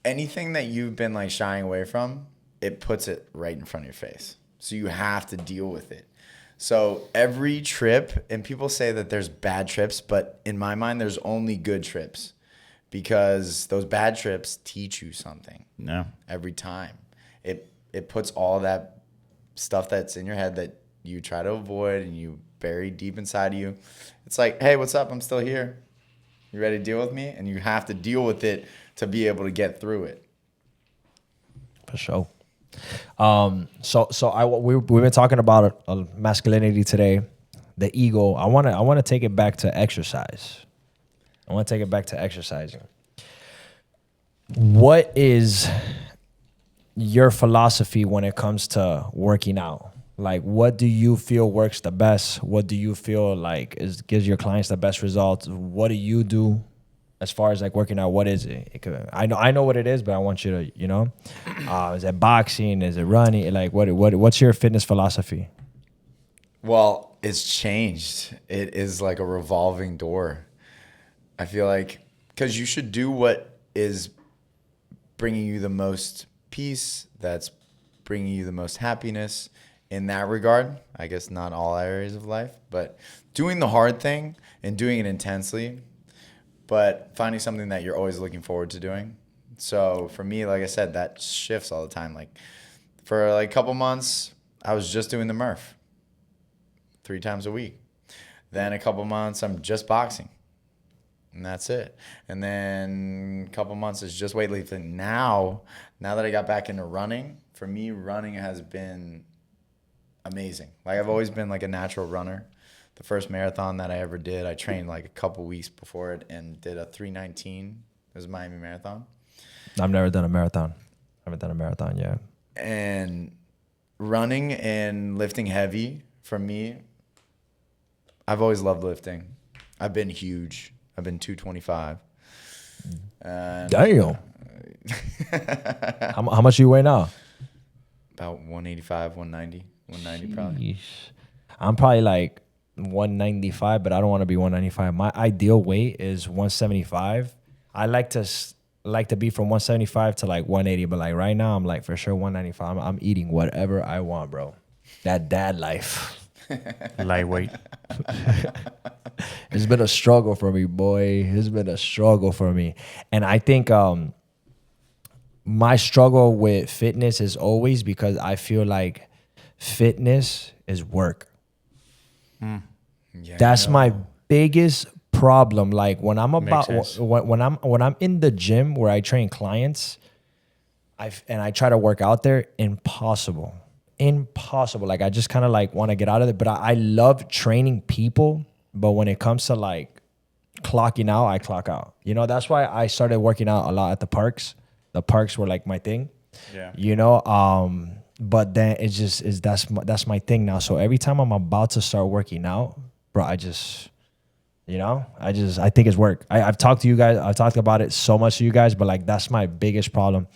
anything that you've been like shying away from, it puts it right in front of your face. So you have to deal with it. So every trip, and people say that there's bad trips, but in my mind, there's only good trips, because those bad trips teach you something.
No.
Every time. It puts all that stuff that's in your head that you try to avoid and you bury deep inside of you. It's like, hey, what's up? I'm still here. You ready to deal with me? And you have to deal with it to be able to get through it.
For sure. We've been talking about masculinity today, the ego. I want to take it back to exercise. I want to take it back to exercising. What is your philosophy when it comes to working out? Like, what do you feel works the best? What do you feel like gives your clients the best results? What do you do as far as like working out? What is it? I know what it is, but I want you to, is it boxing? Is it running? Like, what's your fitness philosophy?
Well, it's changed. It is like a revolving door. I feel like because you should do what is bringing you the most peace, that's bringing you the most happiness in that regard. I guess not all areas of life, but doing the hard thing and doing it intensely, but finding something that you're always looking forward to doing. So for me, like I said, that shifts all the time. Like for like a couple months, I was just doing the Murph 3 times a week. Then a couple months, I'm just boxing. And that's it. And then a couple months is just weightlifting. Now that I got back into running, for me, running has been amazing. Like I've always been like a natural runner. The first marathon that I ever did, I trained like a couple weeks before it and did a 3:19. It was a Miami Marathon.
I've never done a marathon. I haven't done a marathon yet.
And running and lifting heavy, for me, I've always loved lifting. I've been huge. I've been 225.
Damn. How much you weigh now?
About 185, 190. 190 probably.
Sheesh. I'm probably like 195, but I don't want to be 195. My ideal weight is 175. I like to be from 175 to like 180, but like right now I'm like for sure 195. I'm eating whatever I want, bro. That dad life.
Lightweight.
It's been a struggle for me, boy. It's been a struggle for me. And I think my struggle with fitness is always because I feel like fitness is work.
Yeah,
That's my biggest problem. Like when I'm when I'm in the gym where I train clients, and I try to work out there, impossible. Like I just kind of like want to get out of it. But I love training people. But when it comes to like clocking out, I clock out. You know, that's why I started working out a lot at the parks. The parks were like my thing.
Yeah.
You know, but then it just is that's my thing now. So every time I'm about to start working out, bro, I think it's work. I've talked to you guys. I've talked about it so much to you guys, but like that's my biggest problem.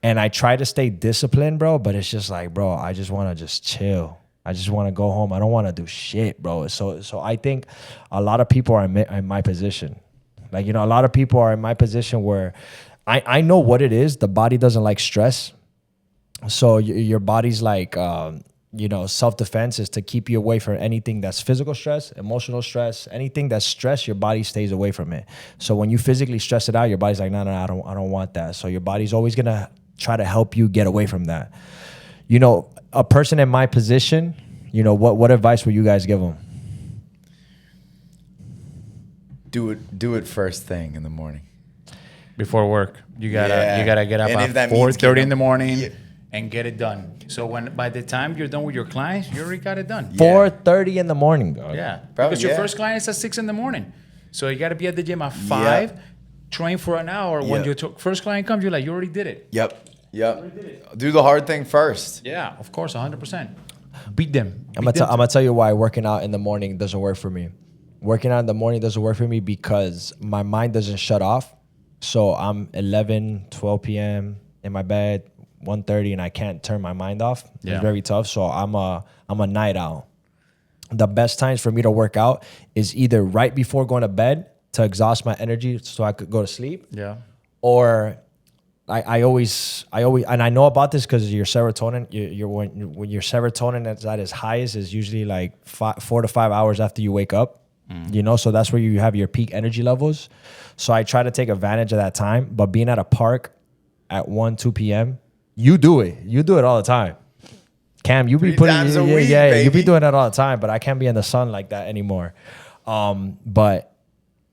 And I try to stay disciplined, bro, but it's just like, bro, I just want to just chill. I just want to go home. I don't want to do shit, bro. So I think a lot of people are in my position. Like, you know, a lot of people are in my position where I know what it is. The body doesn't like stress. So your body's like, self-defense is to keep you away from anything that's physical stress, emotional stress, anything that's stress, your body stays away from it. So when you physically stress it out, your body's like, no, I don't want that. So your body's always going to try to help you get away from that. You know, a person in my position, you know, what advice would you guys give them?
Do it first thing in the morning.
Before work. You gotta get up at 4:30 in the morning and get it done. So by the time you're done with your clients, you already got it done.
4:30 in the morning, dog.
Yeah.
Bro,
because your first client is at 6 in the morning. So you gotta be at the gym at 5, train for an hour. When your first client comes, you're like, you already did it.
Yep. Do the hard thing first.
Yeah, of course, 100%. Beat them.
I'm gonna tell you why working out in the morning doesn't work for me. Working out in the morning doesn't work for me because my mind doesn't shut off. So I'm 11, 12 p.m. in my bed, 1:30, and I can't turn my mind off.
Yeah.
It's very tough. So I'm a night owl. The best times for me to work out is either right before going to bed to exhaust my energy so I could go to sleep.
Yeah.
Or I always, and I know about this because your serotonin, when your serotonin is at its highest is usually like 4 to 5 hours after you wake up. You know, so that's where you have your peak energy levels. So I try to take advantage of that time. But being at a park at 1, 2 p.m., you do it. You do it all the time. Cam, you be putting
times a week,
you
baby.
be doing that all the time. But I can't be in the sun like that anymore. But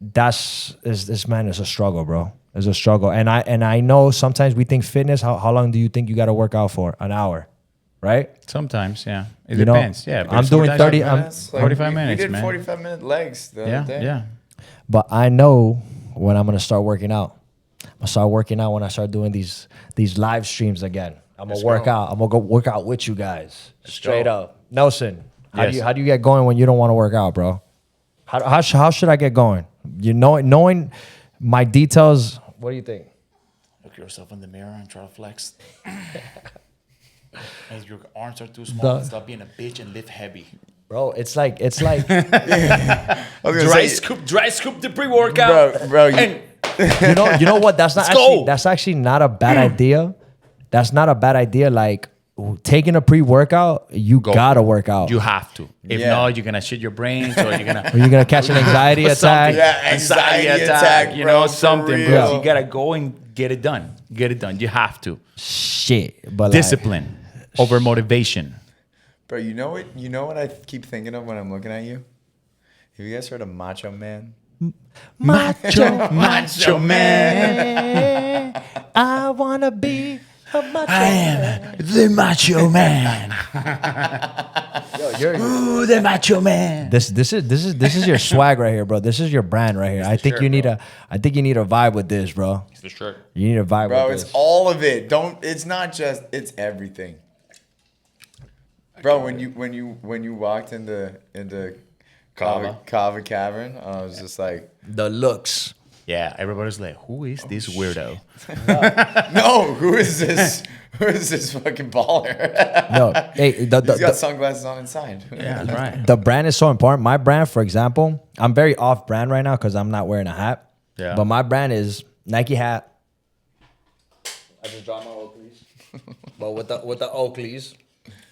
it's a struggle, bro. It's a struggle. And I know sometimes we think fitness. How long do you think you got to work out for? An hour, right?
Sometimes, yeah. It
You know,
depends. Yeah.
I'm doing 30. I'm
45 minutes,
We did
man.
45-minute legs the other day.
Yeah.
But I know when I'm gonna start working out. I'm gonna start working out when I start doing these live streams again. I'm gonna work out. I'm gonna go work out with you guys. Straight up. Nelson, how do you get going when you don't want to work out, bro? How should I get going? You know, knowing my details. What do you think?
Look yourself in the mirror and try to flex. As your arms are too small, stop being a bitch and lift heavy.
Bro, it's like
Dry scoop the pre-workout.
bro.
you know what? That's actually not a bad idea. That's not a bad idea. Like taking a pre-workout, you gotta work out.
You have to. If not, you're gonna shit your brains, or you're gonna
catch an anxiety attack.
Yeah, anxiety attack,
you
bro,
know, something,
for
bro.
real.
You gotta go and get it done. Get it done. You have to.
Shit, but
Discipline over motivation.
Bro, you know what I keep thinking of when I'm looking at you? Have you guys heard of Macho Man?
Macho man.
I wanna be a macho.
I am the macho man. Ooh, the macho man.
This is your swag right here, bro. This is your brand right here. I think
shirt,
you need
bro.
a vibe with this, bro.
It's the shirt.
You need a vibe
Bro,
with
it's
this.
all of it. It's not just, it's everything. Bro, when you walked into Kava Cavern, I was just like,
The looks.
Yeah, everybody's like, who is this weirdo?
no, who is this? Who is this fucking baller?
No, hey,
He's got sunglasses on inside.
Yeah, that's right.
the brand is so important. My brand, for example, I'm very off brand right now because I'm not wearing a hat.
Yeah.
But my brand is Nike hat. I just dropped my Oakleys. But with the Oakleys,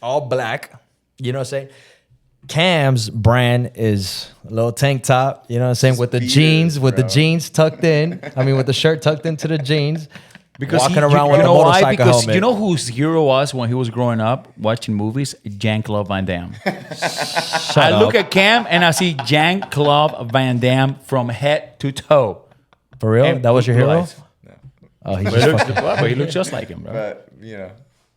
all black. You know what I'm saying? Cam's brand is a little tank top. You know what I'm saying? With the
beaters,
jeans, with the
bro.
jeans tucked in. I mean, with the shirt tucked into the jeans.
Because
walking around with a motorcycle
Because
helmet.
you know whose hero was when he was growing up watching movies? Jean-Claude Van Damme. I look at Cam and I see Jean-Claude Van Damme from head to toe.
For real?
And
that was your hero?
realize-
Oh, he
But
just
he looks just like him, bro.
But, you know,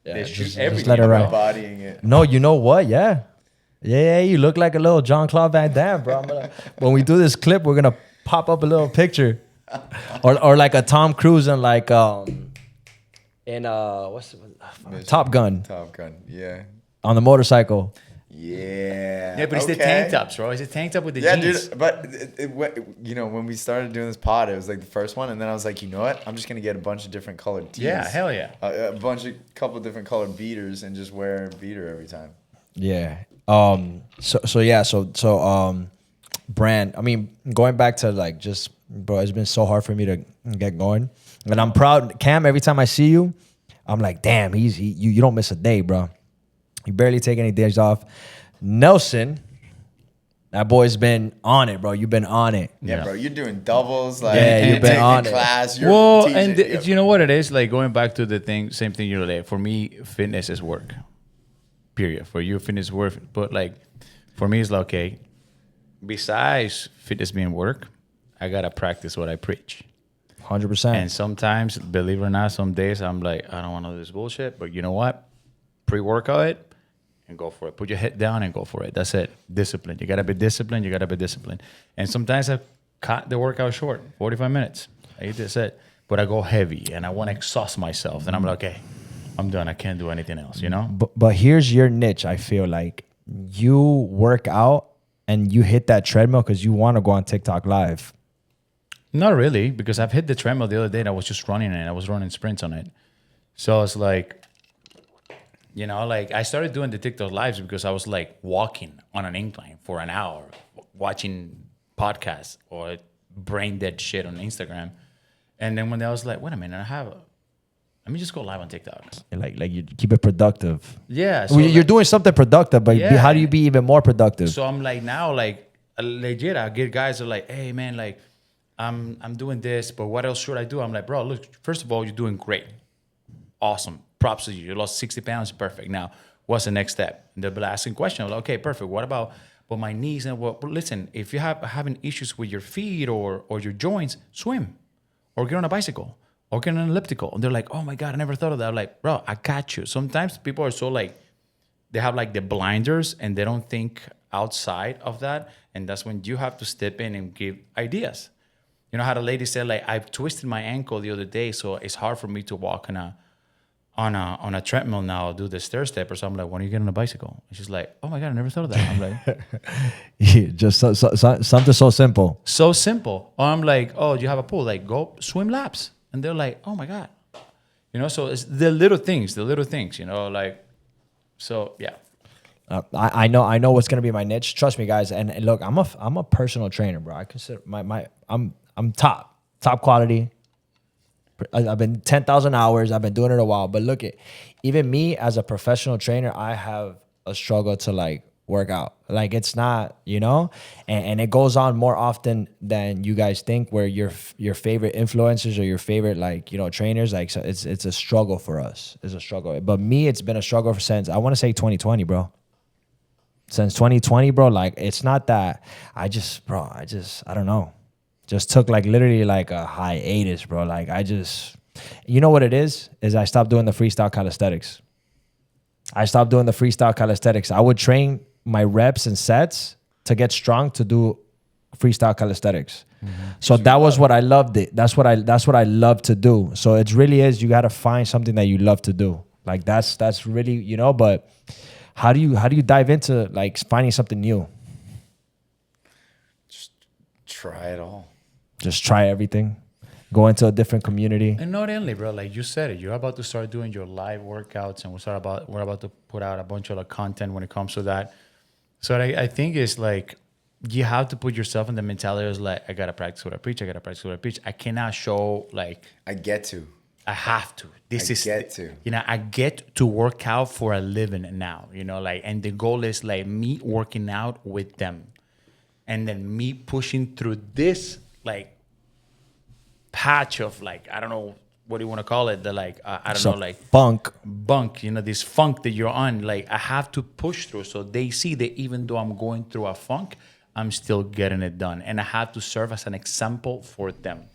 They shoot
just
everything,
let it
bro.
ride.
embodying it.
No, you know what? Yeah. Yeah, you look like a little Jean-Claude Van Damme, bro. When we do this clip, we're gonna pop up a little picture. Or like a Tom Cruise in like Top Gun
Top Gun, yeah.
on the motorcycle.
Yeah.
Yeah, but it's the tank tops, bro. It's a tank top with the
Yeah,
jeans.
dude. But you know, when we started doing this pod, it was like the first one, and then I was like, you know what? I'm just gonna get a bunch of different colored tees.
Yeah, hell yeah.
A couple different colored beaters, and just wear a beater every time.
Yeah. So brand. I mean, going back to like just bro, it's been so hard for me to get going, and I'm proud. Cam, every time I see you, I'm like, damn, you don't miss a day, bro. You barely take any days off. Nelson, that boy's been on it, bro. You've been on it.
Yeah, bro. You're doing doubles, like
Yeah, you've been
taking
on it.
class. You're
Well,
teaching,
and
yeah.
you know what it is? Like going back to the same thing you're like, for me, fitness is work. Period. For you, fitness is work. But like, for me, it's like, okay, besides fitness being work, I got to practice what I preach.
100%.
And sometimes, believe it or not, some days I'm like, I don't want to do this bullshit. But you know what? Pre-workout it and go for it. Put your head down and go for it. That's it. Discipline. You got to be disciplined. You got to be disciplined. And sometimes I cut the workout short, 45 minutes. I just said, but I go heavy and I want to exhaust myself. And I'm like, okay, I'm done. I can't do anything else, you know?
But here's your niche. I feel like you work out and you hit that treadmill because you want to go on TikTok live.
Not really, because I've hit the treadmill the other day and I was just running it. I was running sprints on it. So it's like, you know, like I started doing the TikTok lives because I was like walking on an incline for an hour, watching podcasts or brain dead shit on Instagram. And then one day I was like, wait a minute, let me just go live on TikTok.
Like you keep it productive.
Yeah.
Well, you're doing something productive, but
Yeah.
how do you be even more productive?
So I'm like now, like legit, I get guys who are like, hey man, like I'm doing this, but what else should I do? I'm like, bro, look, first of all, you're doing great. Awesome. Props to you. You lost 60 pounds. Perfect. Now, what's the next step? And they'll be asking questions. I'm like, okay, perfect. What about my knees? And what? Well, listen, if you have having issues with your feet or your joints, swim or get on a bicycle or get on an elliptical. And they're like, oh my God, I never thought of that. I'm like, bro, I got you. Sometimes people are so like, they have like the blinders and they don't think outside of that. And that's when you have to step in and give ideas. You know how the lady said, like, I twisted my ankle the other day, so it's hard for me to walk on a treadmill now, do the stair step or something. Like, when are you getting on a bicycle? And she's like, oh my God, I never thought of that. I'm like,
Yeah, just something so simple.
so simple. Or I'm like, oh, you have a pool? Like, go swim laps. And they're like, oh my God. You know, so it's the little things, you know, like, so yeah.
I know what's gonna be my niche. Trust me, guys. And look, I'm a personal trainer, bro. I consider I'm top quality. I've been 10,000 hours. I've been doing it a while. But look, even me as a professional trainer, I have a struggle to like work out. Like it's not, and it goes on more often than you guys think, where your favorite influencers or your favorite trainers, like, so it's a struggle for us. It's a struggle. But me, it's been a struggle since, I want to say 2020, bro. Since 2020, bro, like it's not that I don't know. Just took like literally like a hiatus, bro. Like you know what it is I stopped doing the freestyle calisthenics. I would train my reps and sets to get strong to do freestyle calisthenics. Mm-hmm. So that was what I loved it. That's what I love to do. So it really is, you got to find something that you love to do. Like that's really, but how do you dive into like finding something new?
Just try it all.
Just try everything. Go into a different community.
And not only, bro, like you said it, you're about to start doing your live workouts, and we're about to put out a bunch of content when it comes to that. So I think it's like you have to put yourself in the mentality of like, I gotta practice what I preach. I cannot show like
I get to.
I have to. I get to work out for a living now. And the goal is like me working out with them, and then me pushing through this like patch of like, I don't know what do you want to call it, the like I don't know, like
bunk,
this funk that you're on. Like I have to push through, so they see that even though I'm going through a funk, I'm still getting it done, and I have to serve as an example for them.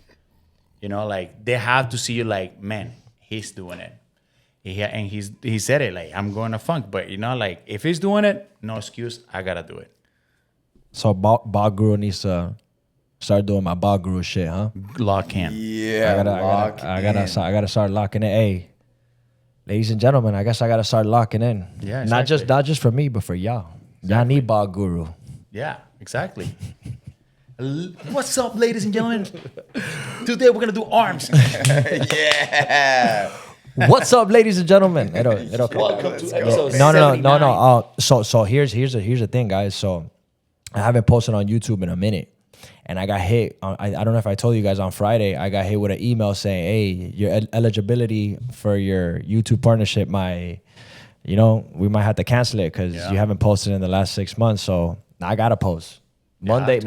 Like they have to see you like, man, he's doing it. He said it like, I'm going to funk, but like if he's doing it, no excuse, I gotta do it.
So Ball Guru needs to start doing my Ball Guru shit, huh?
Lock in.
Yeah,
I gotta start locking in. Hey, ladies and gentlemen, I guess I gotta start locking in.
Yeah, exactly.
Not just for me, but for y'all. Exactly. Y'all need Ball Guru.
Yeah, exactly. What's up, ladies and gentlemen? Today we're gonna do arms.
Yeah.
What's up, ladies and gentlemen? It'll come.
Welcome to episode
No. So here's the thing, guys. So I haven't posted on YouTube in a minute, and I got hit. I don't know if I told you guys on Friday. I got hit with an email saying, "Hey, your eligibility for your YouTube partnership, we might have to cancel it because you haven't posted in the last 6 months." So I gotta post. Monday,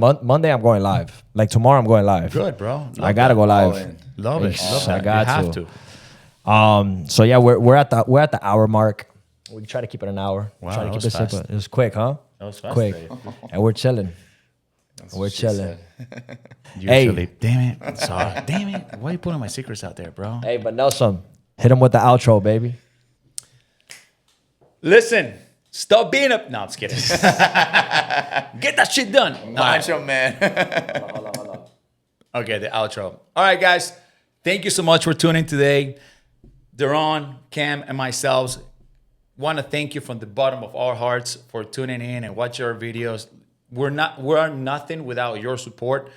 I'm going live. Like tomorrow, I'm going live.
Good, bro.
I gotta go live.
Love it.
I got
you have to.
So yeah, we're at the hour mark. We try to keep it an hour.
Wow,
try to
that
keep
was
it
fast.
simple. It was quick, huh?
That was fast.
Quick, and we're chilling.
We're chilling.
Usually, damn it. Sorry. Damn it. Why are you putting my secrets out there, bro?
Hey, but Nelson, hit him with the outro, baby.
Listen. Stop being up. No, I'm just kidding. Get that shit done.
Macho man.
Hold on.
Okay, the outro. All right, guys. Thank you so much for tuning today. Deron, Cam, and myself want to thank you from the bottom of our hearts for tuning in and watching our videos. We're nothing without your support.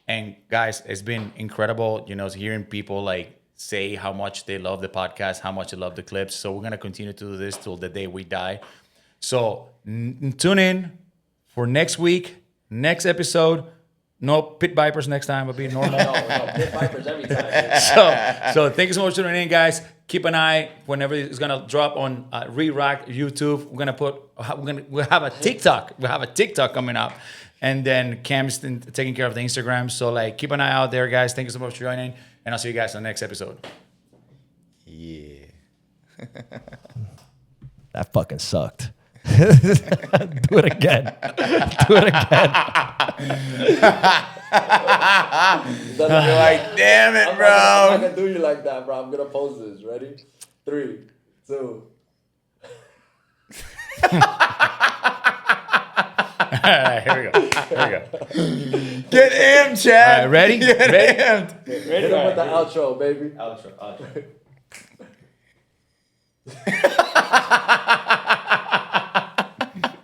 And guys, it's been incredible, hearing people like say how much they love the podcast, how much they love the clips. So we're going to continue to do this till the day we die. So tune in for next week, next episode. No pit vipers next time. It'll be normal.
no, pit vipers every time.
So thank you so much for tuning in, guys. Keep an eye whenever it's gonna drop on Reracked YouTube. We'll have a TikTok. We'll have a TikTok coming up, and then Cam's taking care of the Instagram. So like, keep an eye out there, guys. Thank you so much for joining, and I'll see you guys on the next episode.
Yeah.
That fucking sucked. Do it again.
You're like, damn it, bro.
I'm not gonna do you like that, bro. I'm gonna pose this. Ready? 3, 2.
All right, here we go.
Get amped, Chad.
All right, ready?
Get amped.
Hit him with the outro, baby.
Outro.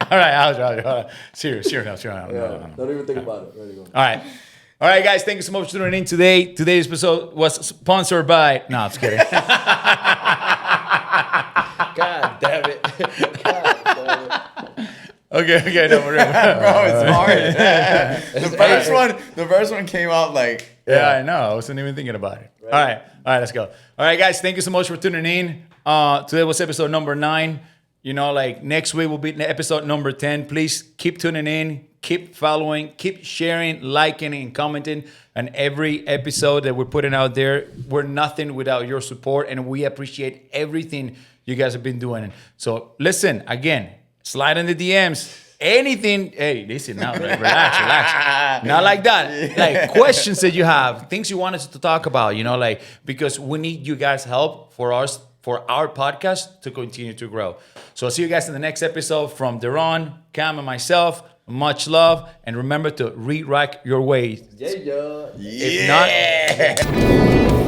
All right, outro. Serious. No.
Don't even think about it. Ready, go.
All right, guys. Thank you so much for tuning in today. Today's episode was sponsored by. No, I'm just kidding.
God damn it.
Okay, no, we're
Bro, it's hard. The first one came out like.
Yeah, I know. I wasn't even thinking about it. All right, let's go. All right, guys, thank you so much for tuning in. Today was episode number 9. You know, like next week will be episode number 10. Please keep tuning in, keep following, keep sharing, liking, and commenting. And every episode that we're putting out there, we're nothing without your support, and we appreciate everything you guys have been doing. So listen, again, slide in the DMs. Anything, hey, listen now, relax. Not like that. Like questions that you have, things you want us to talk about, you know, like, because we need you guys' help for our podcast to continue to grow. So I'll see you guys in the next episode. From Deron, Cam, and myself, much love. And remember to re-rack your ways.
Yeah.
If not...